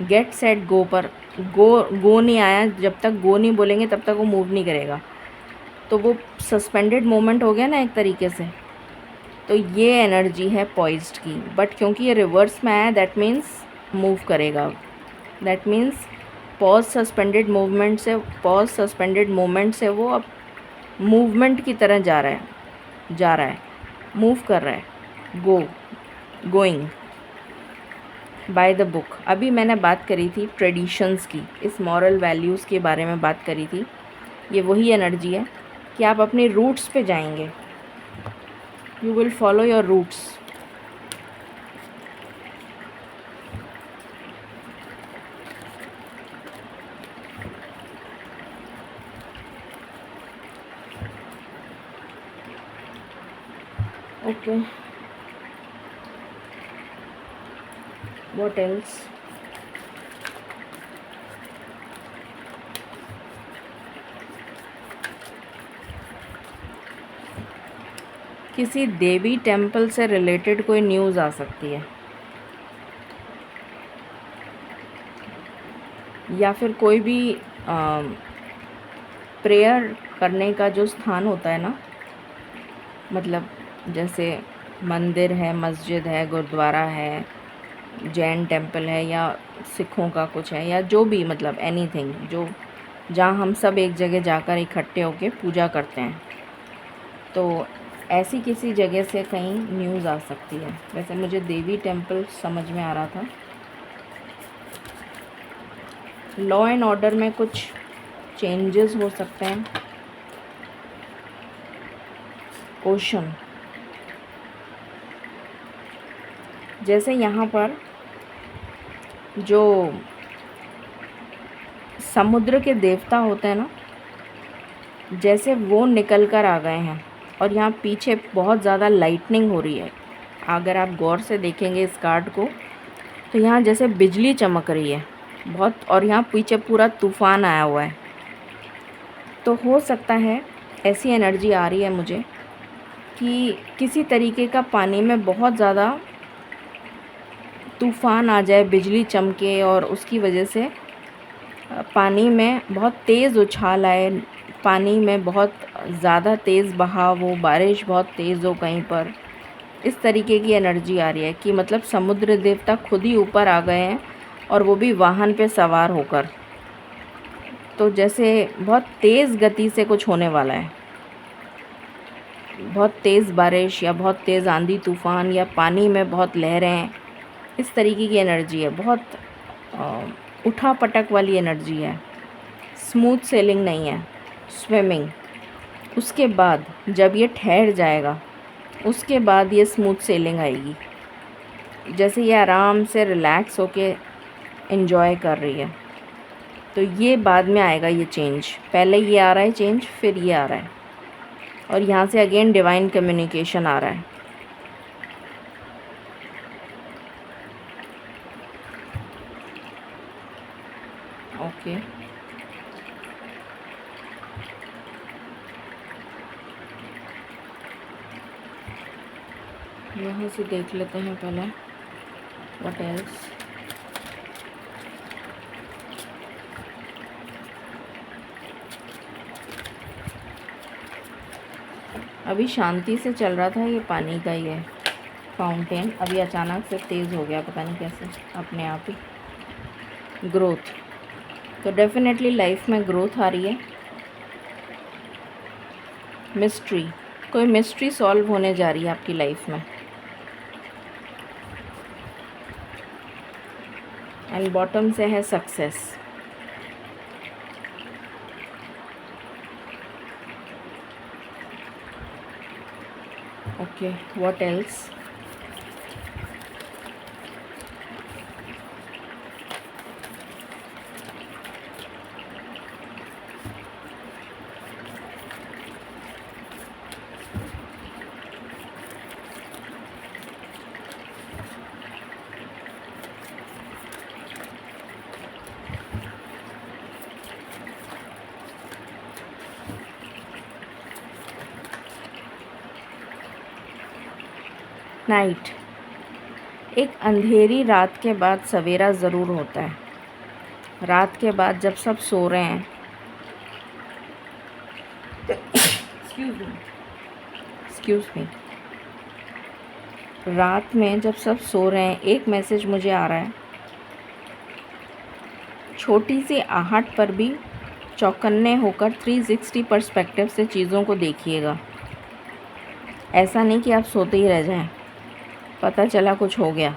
गेट सेट गो पर गो नहीं आया, जब तक गो नहीं बोलेंगे तब तक वो मूव नहीं करेगा। तो वो सस्पेंडेड मोमेंट हो गया ना एक तरीके से। तो ये एनर्जी है पॉइज्ड की, बट क्योंकि ये रिवर्स में आया, दैट मीन्स मूव करेगा। That means pause suspended movement से, पॉज सस्पेंडेड मोमेंट से वो अब मूवमेंट की तरह जा रहा है, मूव कर रहा है, गोइंग बाय द बुक। अभी मैंने बात करी थी ट्रेडिशंस की, इस मॉरल वैल्यूज़ के बारे में बात करी थी। ये वही एनर्जी है कि आप अपने रूट्स पे जाएंगे, you will follow your roots. Okay, what else? किसी देवी टेम्पल से रिलेटेड कोई न्यूज़ आ सकती है, या फिर कोई भी प्रेयर करने का जो स्थान होता है ना, मतलब जैसे मंदिर है, मस्जिद है, गुरुद्वारा है, जैन टेम्पल है, या सिखों का कुछ है, या जो भी, मतलब एनीथिंग जो जहाँ हम सब एक जगह जाकर इकट्ठे होकर पूजा करते हैं, तो ऐसी किसी जगह से कहीं न्यूज़ आ सकती है। वैसे मुझे देवी टेम्पल समझ में आ रहा था। लॉ एंड ऑर्डर में कुछ चेंजेस हो सकते हैं। ओशन, जैसे यहाँ पर जो समुद्र के देवता होते हैं ना, जैसे वो निकल कर आ गए हैं, और यहाँ पीछे बहुत ज़्यादा लाइटनिंग हो रही है। अगर आप गौर से देखेंगे इस कार्ड को, तो यहाँ जैसे बिजली चमक रही है बहुत, और यहाँ पीछे पूरा तूफ़ान आया हुआ है। तो हो सकता है ऐसी एनर्जी आ रही है मुझे कि किसी तरीके का पानी में बहुत ज़्यादा तूफ़ान आ जाए, बिजली चमके, और उसकी वजह से पानी में बहुत तेज़ उछाल आए, पानी में बहुत ज़्यादा तेज़ बहाव हो, बारिश बहुत तेज़ हो कहीं पर। इस तरीके की एनर्जी आ रही है कि मतलब समुद्र देवता खुद ही ऊपर आ गए हैं, और वो भी वाहन पे सवार होकर। तो जैसे बहुत तेज़ गति से कुछ होने वाला है, बहुत तेज़ बारिश या बहुत तेज़ आंधी तूफ़ान, या पानी में बहुत लहरें, इस तरीके की एनर्जी है। बहुत उठा पटक वाली एनर्जी है, स्मूथ सेलिंग नहीं है, स्विमिंग। उसके बाद जब ये ठहर जाएगा, उसके बाद ये स्मूथ सेलिंग आएगी, जैसे ये आराम से रिलैक्स होके एंजॉय कर रही है। तो ये बाद में आएगा ये चेंज, पहले ये आ रहा है चेंज, फिर ये आ रहा है, और यहाँ से अगेन डिवाइन कम्युनिकेशन आ रहा है। ओके, यहाँ से देख लेते हैं पहले व्हाट एल्स। अभी शांति से चल रहा था ये पानी का ये फाउंटेन, अभी अचानक से तेज़ हो गया, पता नहीं कैसे, अपने आप ही। ग्रोथ, तो डेफिनेटली लाइफ में ग्रोथ आ रही है। मिस्ट्री, कोई मिस्ट्री सॉल्व होने जा रही है आपकी लाइफ में। एंड बॉटम से है success. Okay, what else. Night, एक अंधेरी रात के बाद सवेरा ज़रूर होता है। रात के बाद जब सब सो रहे हैं, एक्सक्यूज़ मी, रात में जब सब सो रहे हैं, एक मैसेज मुझे आ रहा है, छोटी सी आहट पर भी चौकन्ने होकर 360 पर्सपेक्टिव से चीज़ों को देखिएगा। ऐसा नहीं कि आप सोते ही रह जाएं, पता चला कुछ हो गया।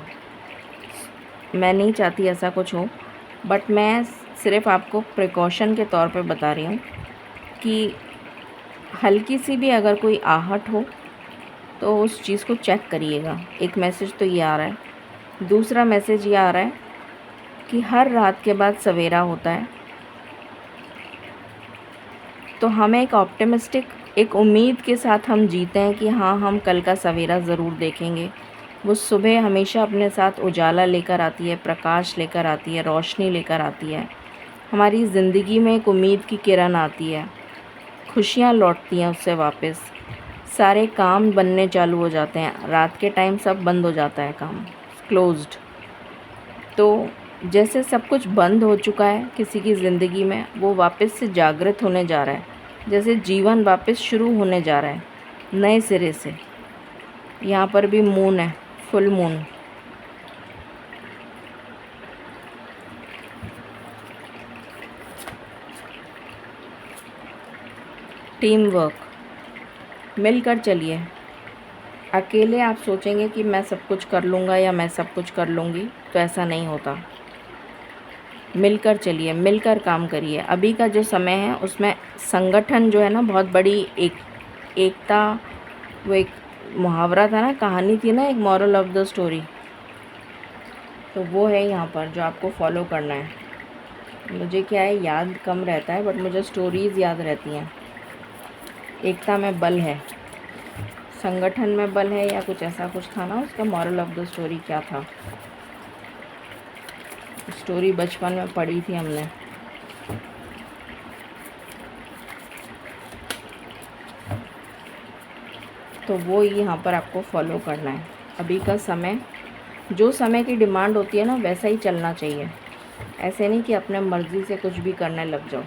मैं नहीं चाहती ऐसा कुछ हो, बट मैं सिर्फ़ आपको प्रिकॉशन के तौर पे बता रही हूँ कि हल्की सी भी अगर कोई आहट हो तो उस चीज़ को चेक करिएगा। एक मैसेज तो ये आ रहा है। दूसरा मैसेज ये आ रहा है कि हर रात के बाद सवेरा होता है, तो हमें एक ऑप्टिमिस्टिक, एक उम्मीद के साथ हम जीते हैं कि हाँ, हम कल का सवेरा ज़रूर देखेंगे। वो सुबह हमेशा अपने साथ उजाला लेकर आती है, प्रकाश लेकर आती है, रोशनी लेकर आती है। हमारी ज़िंदगी में एक उम्मीद की किरण आती है, खुशियाँ लौटती हैं उससे वापस, सारे काम बनने चालू हो जाते हैं, रात के टाइम सब बंद हो जाता है काम, क्लोज्ड। तो जैसे सब कुछ बंद हो चुका है किसी की ज़िंदगी में, वो वापस से जागृत होने जा रहा है, जैसे जीवन वापस शुरू होने जा रहा है नए सिरे से। यहाँ पर भी मून है, फुल मून। टीम वर्क, मिलकर चलिए। अकेले आप सोचेंगे कि मैं सब कुछ कर लूँगा या मैं सब कुछ कर लूँगी, तो ऐसा नहीं होता। मिलकर चलिए, मिलकर काम करिए। अभी का जो समय है उसमें संगठन जो है ना, बहुत बड़ी एकता, वो एक मुहावरा था ना, कहानी थी ना, एक मॉरल ऑफ द स्टोरी, तो वो है यहाँ पर जो आपको फॉलो करना है। मुझे क्या है, याद कम रहता है, बट मुझे स्टोरीज़ याद रहती हैं। एकता में बल है, संगठन में बल है, या कुछ ऐसा कुछ था ना, उसका मॉरल ऑफ द स्टोरी क्या था। स्टोरी बचपन में पढ़ी थी हमने। तो वो यहाँ पर आपको फॉलो करना है। अभी का समय, जो समय की डिमांड होती है ना, वैसा ही चलना चाहिए। ऐसे नहीं कि अपने मर्ज़ी से कुछ भी करने लग जाओ।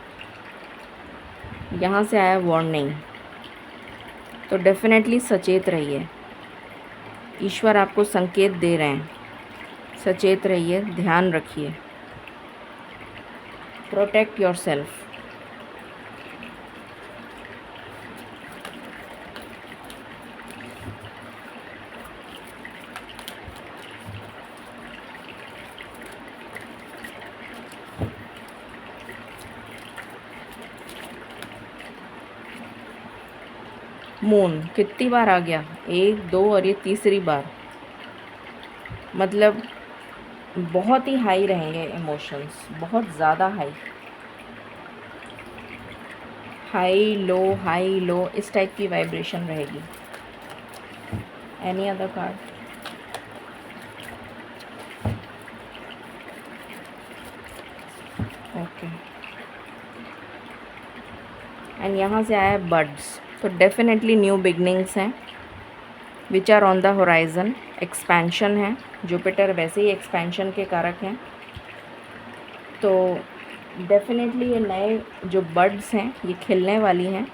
यहाँ से आया वार्निंग, तो डेफिनेटली सचेत रहिए। ईश्वर आपको संकेत दे रहे हैं, सचेत रहिए, ध्यान रखिए। Protect your self. मून कितनी बार आ गया, 1 2 और ये तीसरी बार। मतलब बहुत ही हाई रहेंगे इमोशंस, बहुत ज़्यादा हाई, हाई लो, इस टाइप की वाइब्रेशन रहेगी। Any other card? Okay. And यहाँ से आया बर्ड्स, तो डेफिनेटली न्यू बिगनिंग्स हैं which are on the horizon. Expansion है, जुपिटर वैसे ही एक्सपेंशन के कारक हैं। तो डेफिनेटली ये नए जो बर्ड्स हैं ये खिलने वाली हैं।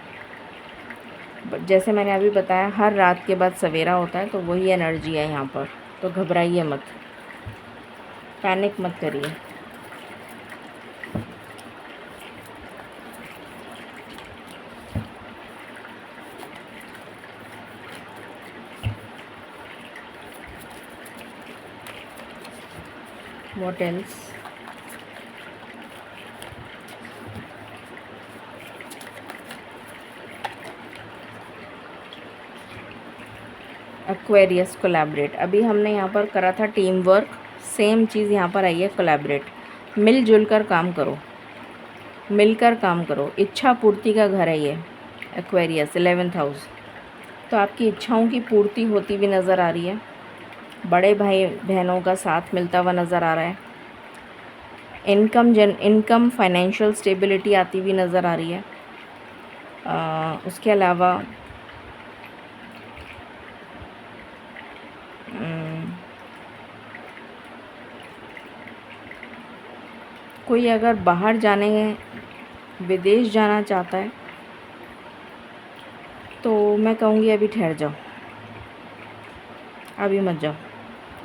जैसे मैंने अभी बताया, हर रात के बाद सवेरा होता है, तो वही एनर्जी है यहाँ पर। तो घबराइए मत, पैनिक मत करिए। What else? Aquarius, collaborate. अभी हमने यहाँ पर करा था टीम वर्क, सेम चीज़ यहाँ पर आई है, कोलैबोरेट। मिलजुल कर काम करो, मिलकर काम करो। इच्छा पूर्ति का घर है ये एक्वेरियस, 11th हाउस। तो आपकी इच्छाओं की पूर्ति होती हुई नज़र आ रही है। बड़े भाई बहनों का साथ मिलता हुआ नज़र आ रहा है। इनकम फाइनेंशियल स्टेबिलिटी आती हुई नज़र आ रही है। उसके अलावा कोई अगर बाहर जाने, विदेश जाना चाहता है, तो मैं कहूँगी अभी ठहर जाओ, अभी मत जाओ,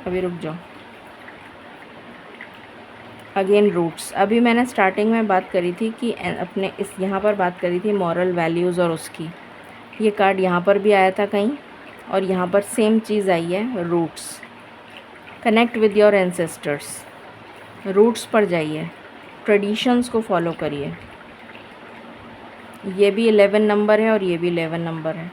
अभी रुक जाओ। अगेन रूट्स, अभी मैंने स्टार्टिंग में बात करी थी कि अपने इस यहाँ पर बात करी थी मॉरल वैल्यूज़ और उसकी। ये कार्ड यहाँ पर भी आया था कहीं, और यहाँ पर सेम चीज़ आई है, roots. Connect with your ancestors, roots पर जाइए, ट्रेडिशंस को फॉलो करिए। ये भी 11 नंबर है और ये भी 11 नंबर है।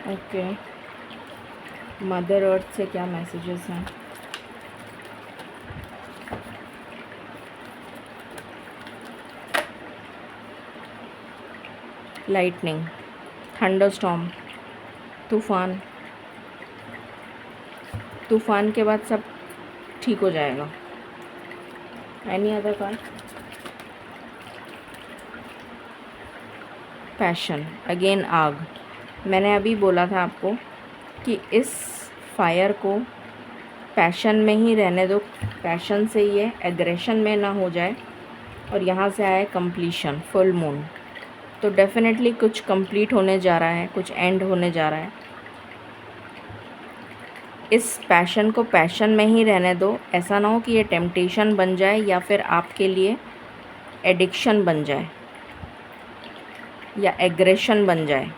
ओके, मदर अर्थ से क्या मैसेजेस हैं? लाइटनिंग, थंडरस्टॉर्म, तूफान, तूफान के बाद सब ठीक हो जाएगा। Any other card? Passion, again आग। मैंने अभी बोला था आपको कि इस फायर को पैशन में ही रहने दो, पैशन से ये एग्रेशन में ना हो जाए। और यहाँ से आया कंप्लीशन, फुल मून, तो डेफिनेटली कुछ कंप्लीट होने जा रहा है, कुछ एंड होने जा रहा है। इस पैशन को पैशन में ही रहने दो, ऐसा ना हो कि ये टेम्पटेशन बन जाए या फिर आपके लिए एडिक्शन बन जाए या एग्रेशन बन जाए।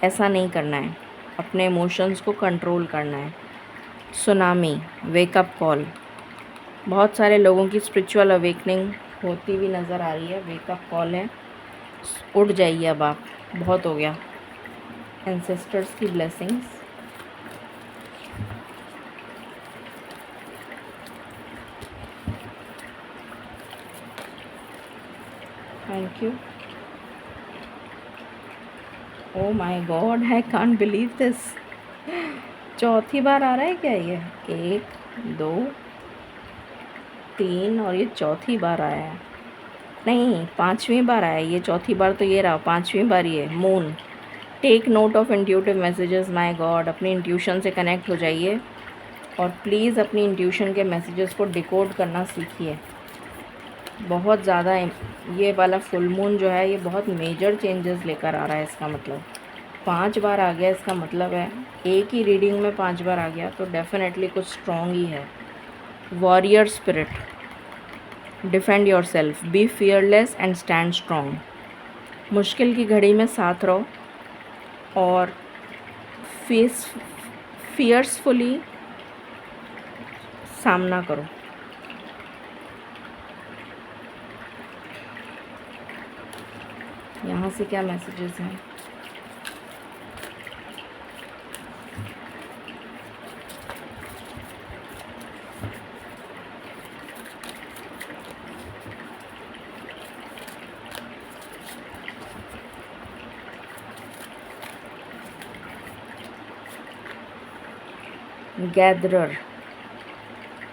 ऐसा नहीं करना है, अपने इमोशंस को कंट्रोल करना है। सुनामी, वेकअप कॉल, बहुत सारे लोगों की स्पिरिचुअल अवेकनिंग होती हुई नज़र आ रही है। वेकअप कॉल है, उठ जाइए अब आप, बहुत हो गया। एंसेस्टर्स की blessings, thank you. Oh my God, I can't believe this. चौथी बार आ रहा है क्या ये? 1 2 3 और ये चौथी बार आया है। नहीं, 5वीं बार आया है ये, चौथी बार तो ये रहा, 5वीं बार ये। Moon, take note of intuitive messages. My God, अपनी इंट्यूशन से कनेक्ट हो जाइए और प्लीज़ अपनी इंट्यूशन के मैसेजेस को डिकोड करना सीखिए। बहुत ज़्यादा ये वाला फुल मून जो है ये बहुत मेजर चेंजेस लेकर आ रहा है। इसका मतलब 5 बार आ गया, इसका मतलब है एक ही रीडिंग में 5 बार आ गया, तो डेफिनेटली कुछ स्ट्रॉन्ग ही है। Warrior spirit, defend your self, be fearless and stand strong. मुश्किल की घड़ी में साथ रहो और फियर्सफुली सामना करो। यहाँ से क्या मैसेजेस हैं? गैदरर,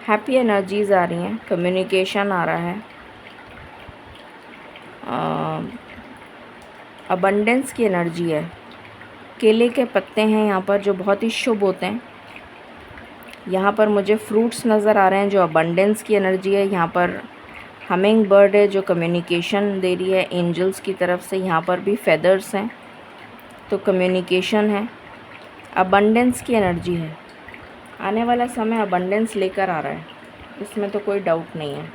हैप्पी एनर्जीज आ रही हैं, कम्युनिकेशन आ रहा है, अबंडेंस की एनर्जी है। केले के पत्ते हैं यहाँ पर जो बहुत ही शुभ होते हैं। यहाँ पर मुझे फ्रूट्स नज़र आ रहे हैं जो अबंडेंस की एनर्जी है। यहाँ पर हमिंग बर्ड है जो कम्युनिकेशन दे रही है एंजल्स की तरफ से। यहाँ पर भी फेदर्स हैं तो कम्युनिकेशन है, अबंडेंस की एनर्जी है। आने वाला समय अबंडेंस लेकर आ रहा है, इसमें तो कोई डाउट नहीं है।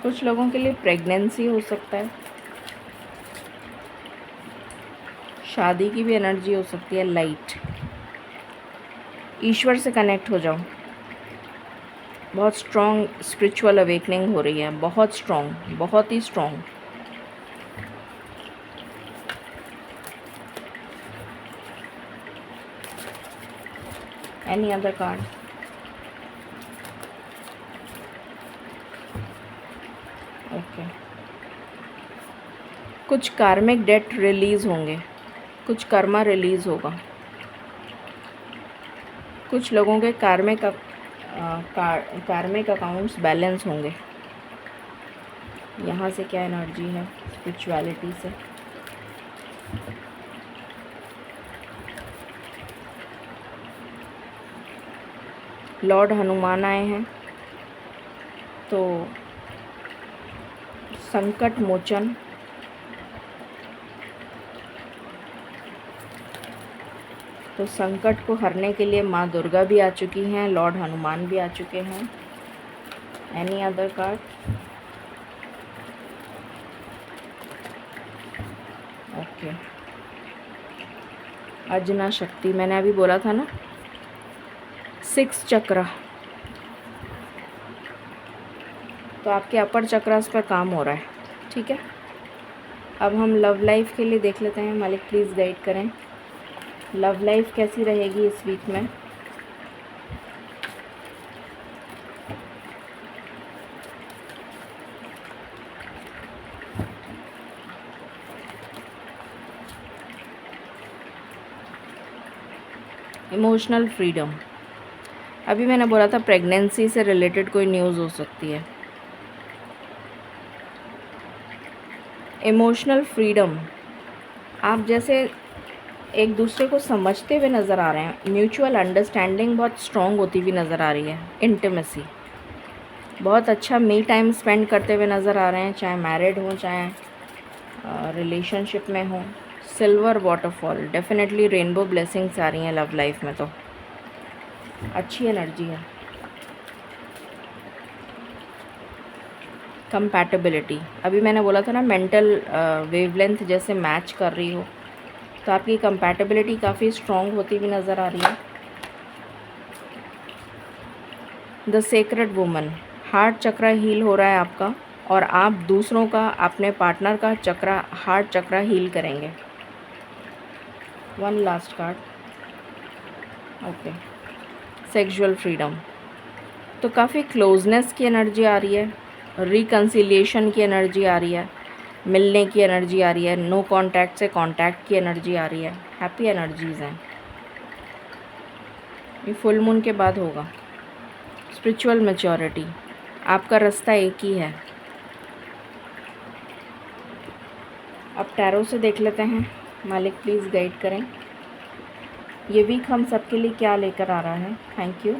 कुछ लोगों के लिए प्रेगनेंसी हो सकता है, शादी की भी एनर्जी हो सकती है। लाइट, ईश्वर से कनेक्ट हो जाओ। बहुत स्ट्रॉन्ग स्पिरिचुअल अवेकनिंग हो रही है, बहुत स्ट्रॉन्ग, बहुत ही strong. Any other card? Okay, कुछ कार्मिक डेट रिलीज़ होंगे, कुछ कर्मा रिलीज़ होगा। कुछ लोगों के कार्मिक अकाउंट्स बैलेंस होंगे। यहाँ से क्या एनर्जी है स्पिरिचुअलिटी से? लॉर्ड हनुमान आए हैं तो संकट मोचन, तो संकट को हरने के लिए माँ दुर्गा भी आ चुकी हैं, लॉर्ड हनुमान भी आ चुके हैं। Any other card? Okay, Ajna शक्ति, मैंने अभी बोला था ना, 6 चक्र, तो आपके अपर चक्रास पर काम हो रहा है। ठीक है, अब हम लव लाइफ के लिए देख लेते हैं। मालिक प्लीज़ गाइड करें। लव लाइफ कैसी रहेगी इस वीक में? इमोशनल फ्रीडम, अभी मैंने बोला था प्रेगनेंसी से रिलेटेड कोई न्यूज़ हो सकती है। इमोशनल फ्रीडम, आप जैसे एक दूसरे को समझते हुए नज़र आ रहे हैं। म्यूचुअल अंडरस्टैंडिंग बहुत स्ट्रॉन्ग होती हुई नज़र आ रही है। इंटीमेसी, बहुत अच्छा मी टाइम स्पेंड करते हुए नज़र आ रहे हैं, चाहे मैरिड हो चाहे रिलेशनशिप में हो। Silver waterfall, definitely rainbow blessings आ रही हैं लव लाइफ में, तो अच्छी एनर्जी है। कंपैटिबिलिटी, अभी मैंने बोला था ना मेंटल वेवलेंथ जैसे मैच कर रही हो, तो आपकी कंपैटिबिलिटी काफ़ी स्ट्रॉन्ग होती हुई नज़र आ रही है। The sacred woman, heart chakra heal हो रहा है आपका, और आप दूसरों का, अपने पार्टनर का चक्रा, हार्ट चक्रा हील करेंगे। One last card, okay. Sexual freedom, तो काफ़ी क्लोजनेस की एनर्जी आ रही है, रिकन्सिलिएशन की एनर्जी आ रही है, मिलने की एनर्जी आ रही है, नो कांटेक्ट से कांटेक्ट की एनर्जी आ रही है। हैप्पी एनर्जीज़ हैं। ये फुल मून के बाद होगा। स्पिरिचुअल मैच्योरिटी, आपका रास्ता एक ही है। अब टैरो से देख लेते हैं, मालिक प्लीज़ गाइड करें ये वीक हम सबके लिए क्या लेकर आ रहा है। Thank you.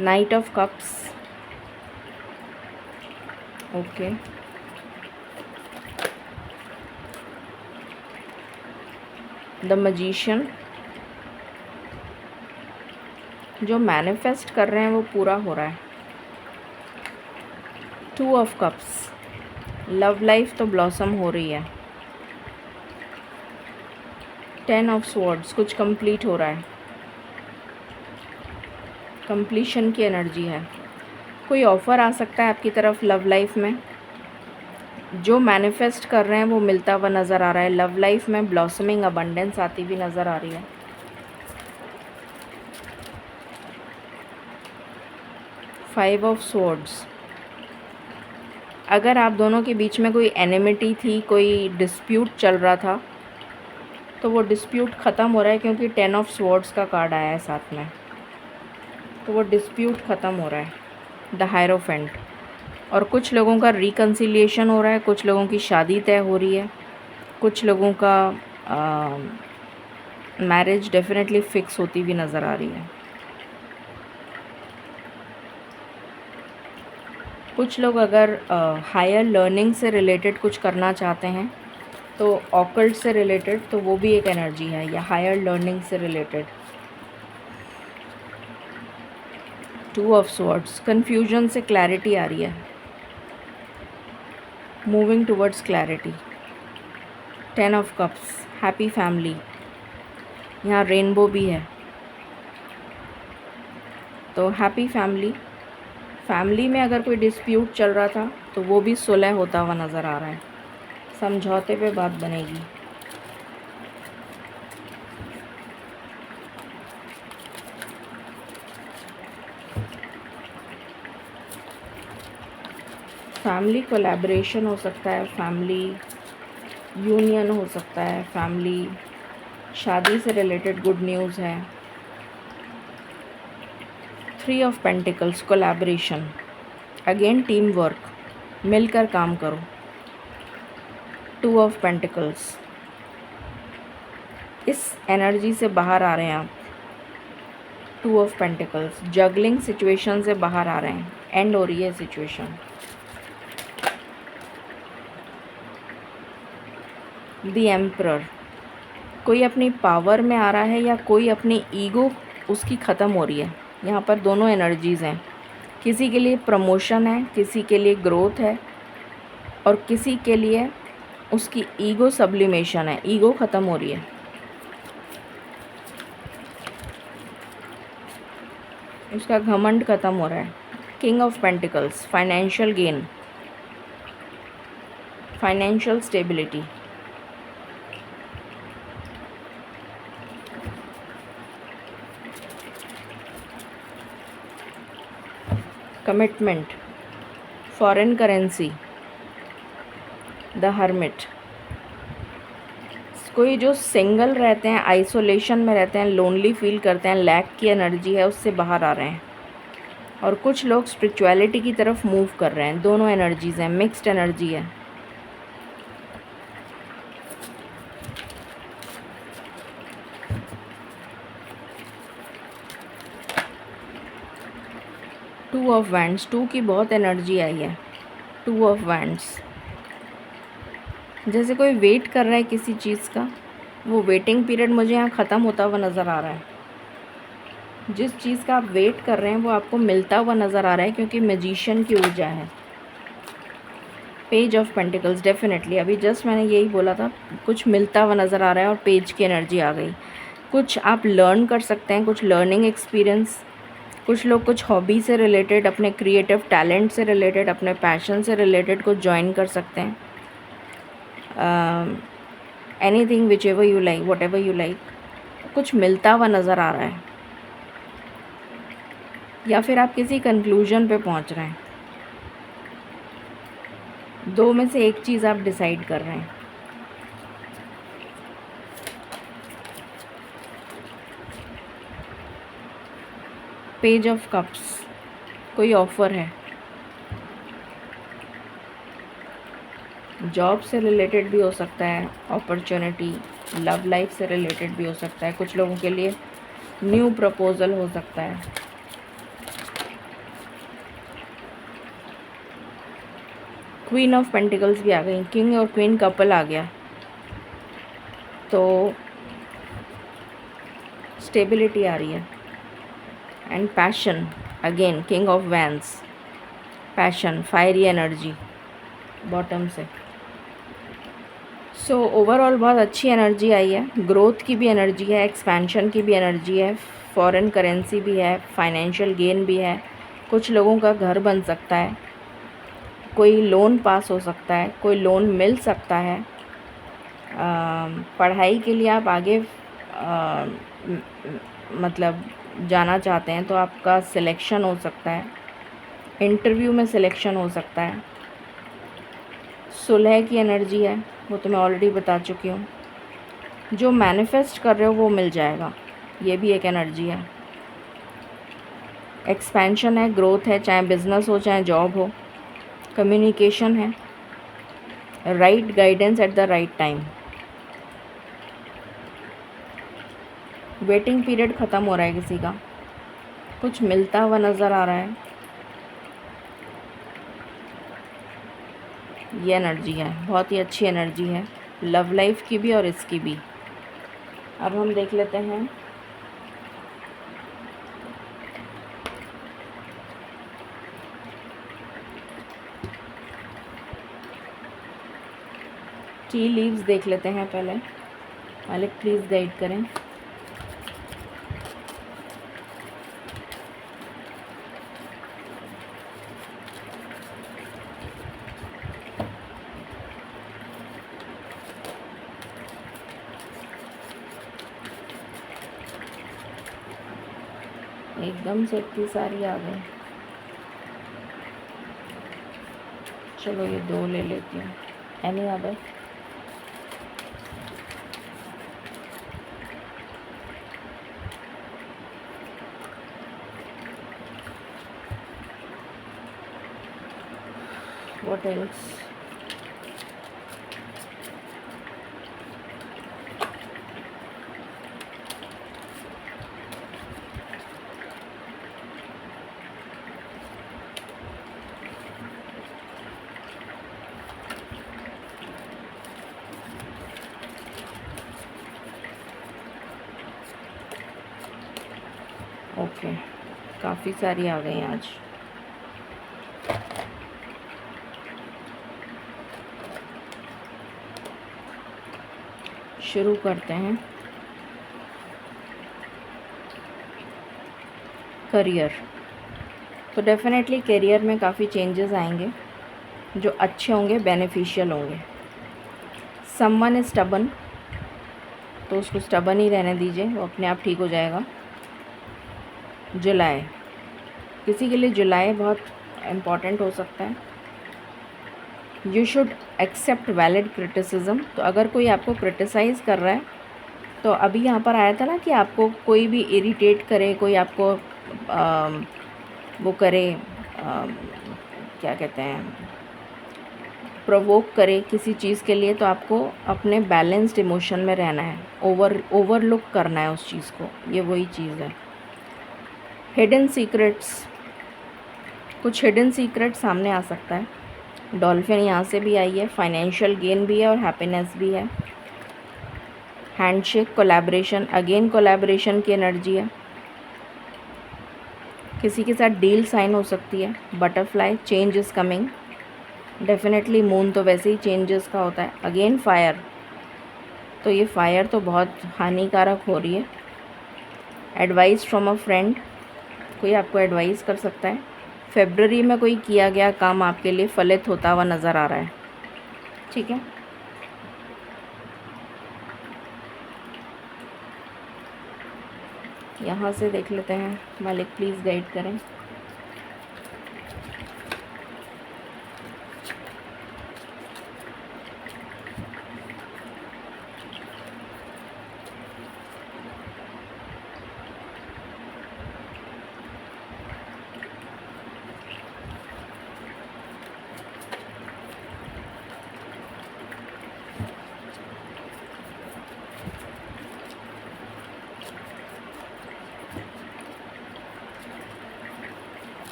Night of cups, okay. The magician, जो मैनिफेस्ट कर रहे हैं वो पूरा हो रहा है। Two of cups, love life तो ब्लॉसम हो रही है। टेन ऑफ स्वॉर्ड्स, कुछ कंप्लीट हो रहा है, कंप्लीशन की एनर्जी है। कोई ऑफ़र आ सकता है आपकी तरफ लव लाइफ में, जो मैनिफेस्ट कर रहे हैं वो मिलता हुआ नज़र आ रहा है। लव लाइफ में ब्लॉसमिंग अबंडेंस आती हुई नज़र आ रही है। फाइव ऑफ स्वॉर्ड्स, अगर आप दोनों के बीच में कोई एनिमिटी थी, कोई डिस्प्यूट चल रहा था, तो वो डिस्प्यूट ख़त्म हो रहा है, क्योंकि टेन ऑफ स्वॉर्ड्स का कार्ड आया है साथ में, तो वो डिस्प्यूट ख़त्म हो रहा है। द हायरोफेंट, और कुछ लोगों का रिकन्सिलिएशन हो रहा है, कुछ लोगों की शादी तय हो रही है, कुछ लोगों का मैरिज डेफिनेटली फिक्स होती हुई नज़र आ रही है। कुछ लोग अगर हायर लर्निंग से रिलेटेड कुछ करना चाहते हैं, तो ऑकल्ट से रिलेटेड, तो वो भी एक एनर्जी है, या हायर लर्निंग से related. Two of swords, confusion से क्लैरिटी आ रही है, moving towards clarity. Ten of cups, happy family, यहाँ रेनबो भी है, तो हैप्पी फैमिली। फैमिली में अगर कोई डिस्प्यूट चल रहा था, तो वो भी सुलह होता हुआ नज़र आ रहा है, समझौते पे बात बनेगी। फैमिली कोलैबोरेशन हो सकता है, फैमिली यूनियन हो सकता है, फैमिली शादी से रिलेटेड गुड न्यूज़ है। Three of pentacles, collaboration, again team work, मिलकर काम करो। टू ऑफ पेंटिकल्स, इस एनर्जी से बाहर आ रहे हैं आप। Two of pentacles, juggling situation से बाहर आ रहे हैं, एंड हो रही है सिचुएशन। द एम्परर, कोई अपनी पावर में आ रहा है, या कोई अपनी ईगो उसकी ख़त्म हो रही है। यहाँ पर दोनों एनर्जीज़ हैं, किसी के लिए प्रमोशन है, किसी के लिए ग्रोथ है, और किसी के लिए उसकी ईगो सब्लिमेशन है, ईगो ख़त्म हो रही है। उसका घमंड ख़त्म हो रहा है। King of pentacles, financial gain, financial stability. Commitment, foreign currency, the hermit. कोई जो सिंगल रहते हैं, आइसोलेशन में रहते हैं, लोनली फील करते हैं, लैक की एनर्जी है, उससे बाहर आ रहे हैं। और कुछ लोग स्पिरिचुअलिटी की तरफ मूव कर रहे हैं। दोनों एनर्जीज़ हैं, मिक्स्ड एनर्जी है। टू ऑफ वैंड्स, टू की बहुत एनर्जी आई है। टू ऑफ वैंड्स, जैसे कोई वेट कर रहा है किसी चीज़ का, वो वेटिंग पीरियड मुझे यहाँ ख़त्म होता हुआ नज़र आ रहा है। जिस चीज़ का आप वेट कर रहे हैं वो आपको मिलता हुआ नज़र आ रहा है, क्योंकि मैजिशियन की ऊर्जा है। पेज ऑफ पेंटिकल्स, डेफिनेटली अभी जस्ट मैंने यही बोला था, कुछ मिलता हुआ नज़र आ रहा है और पेज की एनर्जी आ गई। कुछ आप लर्न कर सकते हैं, कुछ लर्निंग एक्सपीरियंस। कुछ लोग कुछ हॉबी से रिलेटेड, अपने क्रिएटिव टैलेंट से रिलेटेड, अपने पैशन से रिलेटेड कुछ ज्वाइन कर सकते हैं। Anything which ever you like, what ever you like, कुछ मिलता हुआ नज़र आ रहा है। या फिर आप किसी कंक्लूजन पे पहुंच रहे हैं। दो में से एक चीज़ आप डिसाइड कर रहे हैं। पेज ऑफ कप्स, कोई ऑफ़र है, जॉब से रिलेटेड भी हो सकता है, अपॉर्चुनिटी, लव लाइफ से रिलेटेड भी हो सकता है। कुछ लोगों के लिए न्यू प्रपोजल हो सकता है। क्वीन ऑफ पेंटिकल्स भी आ गई, किंग और क्वीन कपल आ गया, तो स्टेबिलिटी आ रही है। And passion, again king of wands, passion, fiery energy bottom से। सो ओवरऑल बहुत अच्छी एनर्जी आई है। ग्रोथ की भी एनर्जी है, एक्सपेंशन की भी एनर्जी है, फॉरेन करेंसी भी है, फाइनेंशियल गेन भी है। कुछ लोगों का घर बन सकता है, कोई लोन पास हो सकता है, कोई लोन मिल सकता है। पढ़ाई के लिए आप आगे मतलब जाना चाहते हैं तो आपका सिलेक्शन हो सकता है, इंटरव्यू में सिलेक्शन हो सकता है। सुलह की एनर्जी है, वो तो मैं ऑलरेडी बता चुकी हूँ। जो मैनिफेस्ट कर रहे हो वो मिल जाएगा, ये भी एक एनर्जी है। एक्सपेंशन है, ग्रोथ है, चाहे बिजनेस हो चाहे जॉब हो। कम्युनिकेशन है, right guidance at the right time. Waiting period ख़त्म हो रहा है किसी का, कुछ मिलता हुआ नज़र आ रहा है। ये एनर्जी है, बहुत ही अच्छी एनर्जी है, लव लाइफ की भी और इसकी भी। अब हम देख लेते हैं टी लीव्स देख लेते हैं पहले। मालिक प्लीज़ गाइड करें। एकदम से इतनी सारी आ गई। चलो ये दो ले लेती हूँ। Any other? What else? Okay, काफ़ी सारी आ गई आज। शुरू करते हैं। करियर, तो डेफ़िनेटली करियर में काफ़ी चेंजेस आएंगे जो अच्छे होंगे, बेनिफिशियल होंगे। समवन इज़ स्टबन, तो उसको स्टबन ही रहने दीजिए, वो अपने आप ठीक हो जाएगा। जुलाई, किसी के लिए जुलाई बहुत इम्पॉर्टेंट हो सकता है। You should accept valid criticism, तो अगर कोई आपको क्रिटिसाइज़ कर रहा है, तो अभी यहाँ पर आया था ना कि आपको कोई भी इरिटेट करे, कोई आपको वो करे, क्या कहते हैं, प्रोवोक करे किसी चीज़ के लिए, तो आपको अपने बैलेंस्ड इमोशन में रहना है, ओवरलुक करना है उस चीज़ को, ये वही चीज़ है। हिडन सीक्रेट्स, कुछ हिडन सीक्रेट सामने आ सकता है। डॉल्फिन यहाँ से भी आई है, फाइनेंशियल गेन भी है और हैप्पीनेस भी है। हैंडशेक, कोलैबोरेशन, अगेन कोलैबोरेशन की एनर्जी है। किसी के साथ डील साइन हो सकती है। Butterfly, change is coming, definitely. Moon तो वैसे ही चेंजेस का होता है। अगेन फायर, तो ये फायर तो बहुत हानिकारक हो रही है। एडवाइस फ्रॉम अ फ्रेंड, कोई आपको एडवाइस कर सकता है। फेब्रुअरी में कोई किया गया काम आपके लिए फलित होता हुआ नज़र आ रहा है, ठीक है। यहाँ से देख लेते हैं, मालिक प्लीज़ गाइड करें।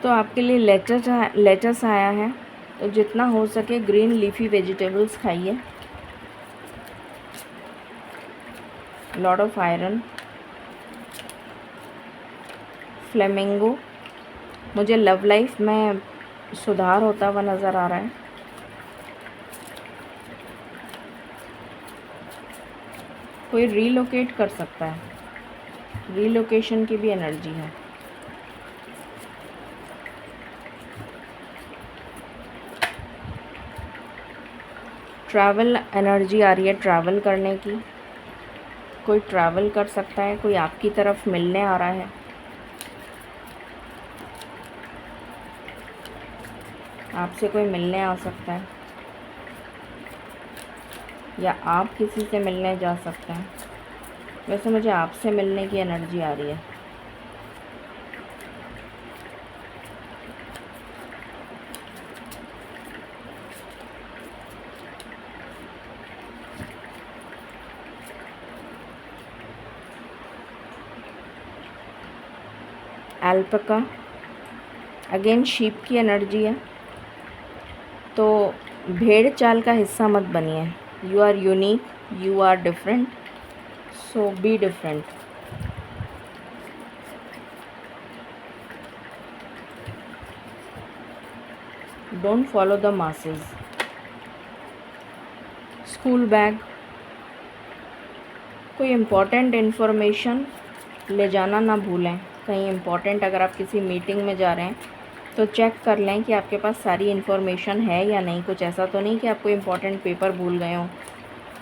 तो आपके लिए लेटस आया है, तो जितना हो सके ग्रीन लीफी वेजिटेबल्स खाइए। लॉर्ड ऑफ आयरन, फ्लेमिंगो, मुझे लव लाइफ में सुधार होता हुआ नज़र आ रहा है। कोई रीलोकेट कर सकता है, रीलोकेशन की भी एनर्जी है। ट्रैवल एनर्जी आ रही है, ट्रैवल करने की। कोई ट्रैवल कर सकता है, कोई आपकी तरफ मिलने आ रहा है। आपसे कोई मिलने आ सकता है या आप किसी से मिलने जा सकते हैं। वैसे मुझे आपसे मिलने की एनर्जी आ रही है। एल्पका, अगेन शीप की एनर्जी है। तो भेड़ चाल का हिस्सा मत बनिए। You are unique, you are different, so be different. Don't follow the masses. School bag, कोई इम्पोर्टेंट इन्फॉर्मेशन ले जाना ना भूलें। कहीं इम्पोर्टेंट, अगर आप किसी मीटिंग में जा रहे हैं तो चेक कर लें कि आपके पास सारी इन्फॉर्मेशन है या नहीं। कुछ ऐसा तो नहीं कि आप कोई इम्पोर्टेंट पेपर भूल गए हों,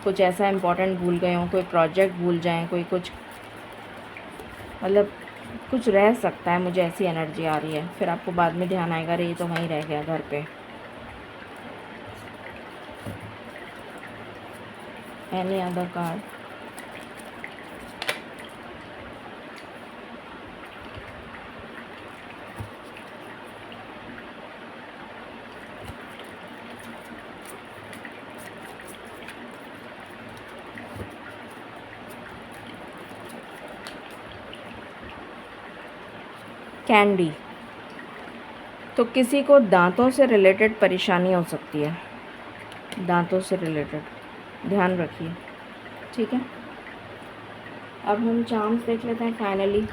कुछ ऐसा इम्पोर्टेंट भूल गए हों, कोई प्रोजेक्ट भूल जाएं, कोई कुछ, मतलब कुछ रह सकता है। मुझे ऐसी एनर्जी आ रही है, फिर आपको बाद में ध्यान आएगा अरे ये तो वहीं रह गया घर पे। Any other card? कैंडी, तो किसी को दांतों से रिलेटेड परेशानी हो सकती है, दांतों से रिलेटेड ध्यान रखिए, ठीक है। अब हम चार्म्स देख लेते हैं फाइनली।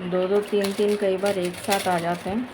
दो दो तीन तीन कई बार एक साथ आ जाते हैं।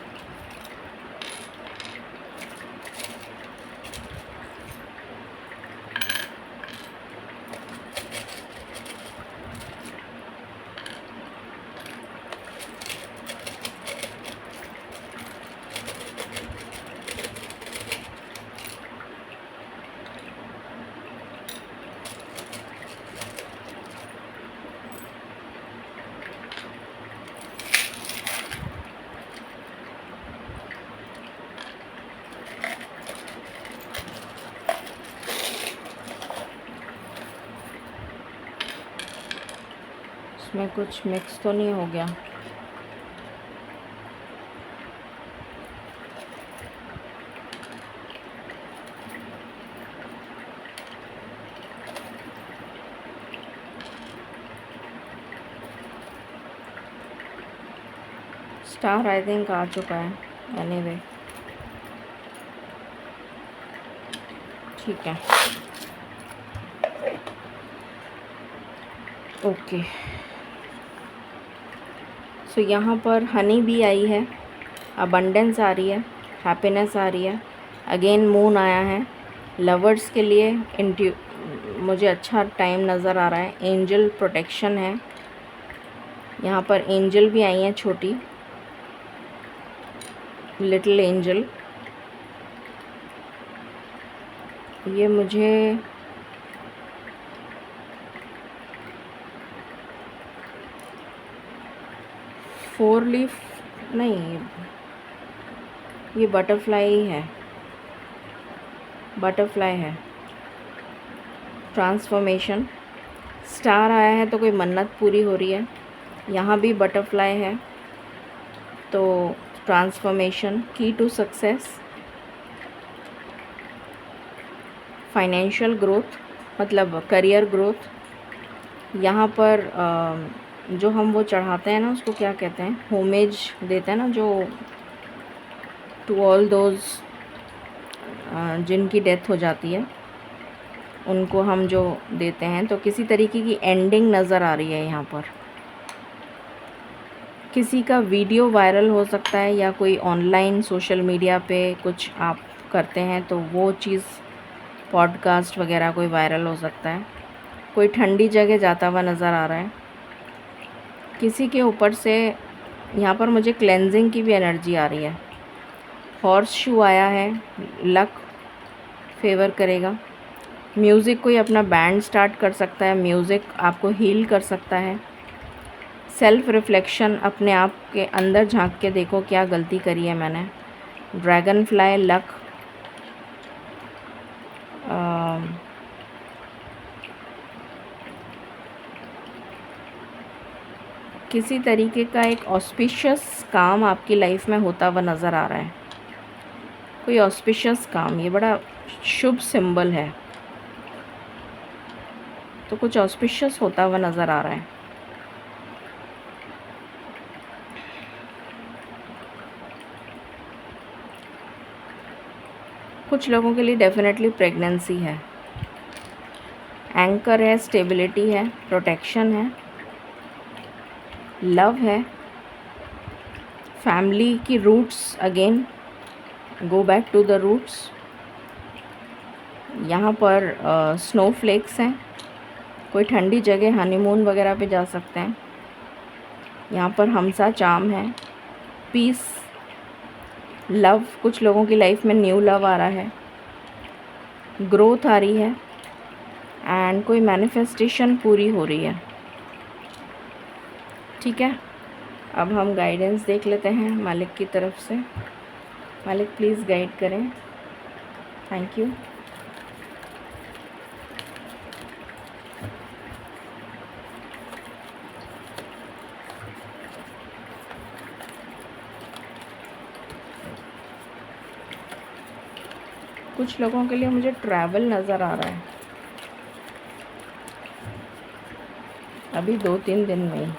इसमें कुछ मिक्स तो नहीं हो गया? स्टार आई थिंक आ चुका है। एनीवे ठीक है, ओके। सो यहाँ पर हनी भी आई है, अबंडेंस आ रही है, हैप्पीनेस आ रही है, अगेन मून आया है। लवर्स के लिए मुझे अच्छा टाइम नज़र आ रहा है। एंजल प्रोटेक्शन है, यहाँ पर एंजल भी आई हैं, छोटी लिटिल एंजल। ये मुझे फोर लीफ नहीं, ये बटरफ्लाई है, बटरफ्लाई है। ट्रांसफॉर्मेशन, स्टार आया है तो कोई मन्नत पूरी हो रही है। यहाँ भी बटरफ्लाई है, तो ट्रांसफॉर्मेशन, की टू सक्सेस, फाइनेंशियल ग्रोथ मतलब करियर ग्रोथ। यहाँ पर जो हम वो चढ़ाते हैं ना, उसको क्या कहते हैं, होमेज देते हैं ना, जो टू ऑल दोज जिनकी डेथ हो जाती है, उनको हम जो देते हैं। तो किसी तरीके की एंडिंग नज़र आ रही है यहाँ पर। किसी का वीडियो वायरल हो सकता है, या कोई ऑनलाइन सोशल मीडिया पे कुछ आप करते हैं तो वो चीज़ पॉडकास्ट वगैरह कोई वायरल हो सकता है। कोई ठंडी जगह जाता हुआ नज़र आ रहा है। किसी के ऊपर से यहाँ पर मुझे क्लेंजिंग की भी एनर्जी आ रही है। हॉर्स शू आया है, लक फेवर करेगा। म्यूज़िक, कोई अपना बैंड स्टार्ट कर सकता है, म्यूज़िक आपको हील कर सकता है। सेल्फ रिफ्लेक्शन, अपने आप के अंदर झांक के देखो क्या गलती करी है मैंने। ड्रैगन फ्लाई, लक, किसी तरीके का एक ऑस्पिशियस काम आपकी लाइफ में होता हुआ नज़र आ रहा है। कोई ऑस्पिशियस काम, ये बड़ा शुभ सिंबल है, तो कुछ ऑस्पिशियस होता हुआ नज़र आ रहा है। कुछ लोगों के लिए डेफिनेटली प्रेगनेंसी है। एंकर है, स्टेबिलिटी है, प्रोटेक्शन है, लव है, फैमिली की roots, again go back to the roots. यहाँ पर स्नोफ्लेक्स हैं, कोई ठंडी जगह हनीमून वगैरह पे जा सकते हैं। यहाँ पर हमसा चाम है, पीस, लव, कुछ लोगों की लाइफ में न्यू लव आ रहा है, ग्रोथ आ रही है, एंड कोई मैनिफेस्टेशन पूरी हो रही है। ठीक है, अब हम गाइडेंस देख लेते हैं मालिक की तरफ से। मालिक प्लीज़ गाइड करें, थैंक यू। कुछ लोगों के लिए मुझे ट्रैवल नज़र आ रहा है अभी 2-3 दिन में ही।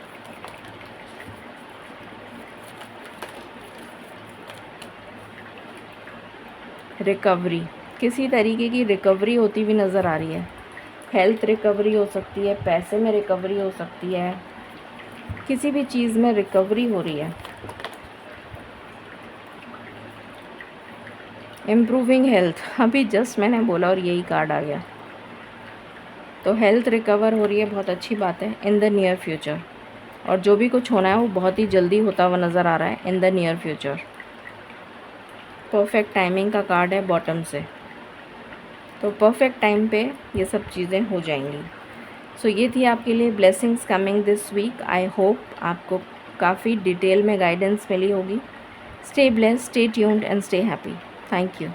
रिकवरी, किसी तरीके की रिकवरी होती हुई नज़र आ रही है। हेल्थ रिकवरी हो सकती है, पैसे में रिकवरी हो सकती है, किसी भी चीज़ में रिकवरी हो रही है। इम्प्रूविंग हेल्थ, अभी जस्ट मैंने बोला और यही कार्ड आ गया। तो हेल्थ रिकवर हो रही है, बहुत अच्छी बात है इन द नियर फ्यूचर। और जो भी कुछ होना है वो बहुत ही जल्दी होता हुआ नज़र आ रहा है in the near future. Perfect timing का कार्ड है बॉटम से, तो परफेक्ट टाइम पे ये सब चीज़ें हो जाएंगी। सो ये थी आपके लिए blessings coming this week. I hope आपको काफ़ी डिटेल में गाइडेंस मिली होगी। Stay blessed, stay tuned and stay happy. Thank you.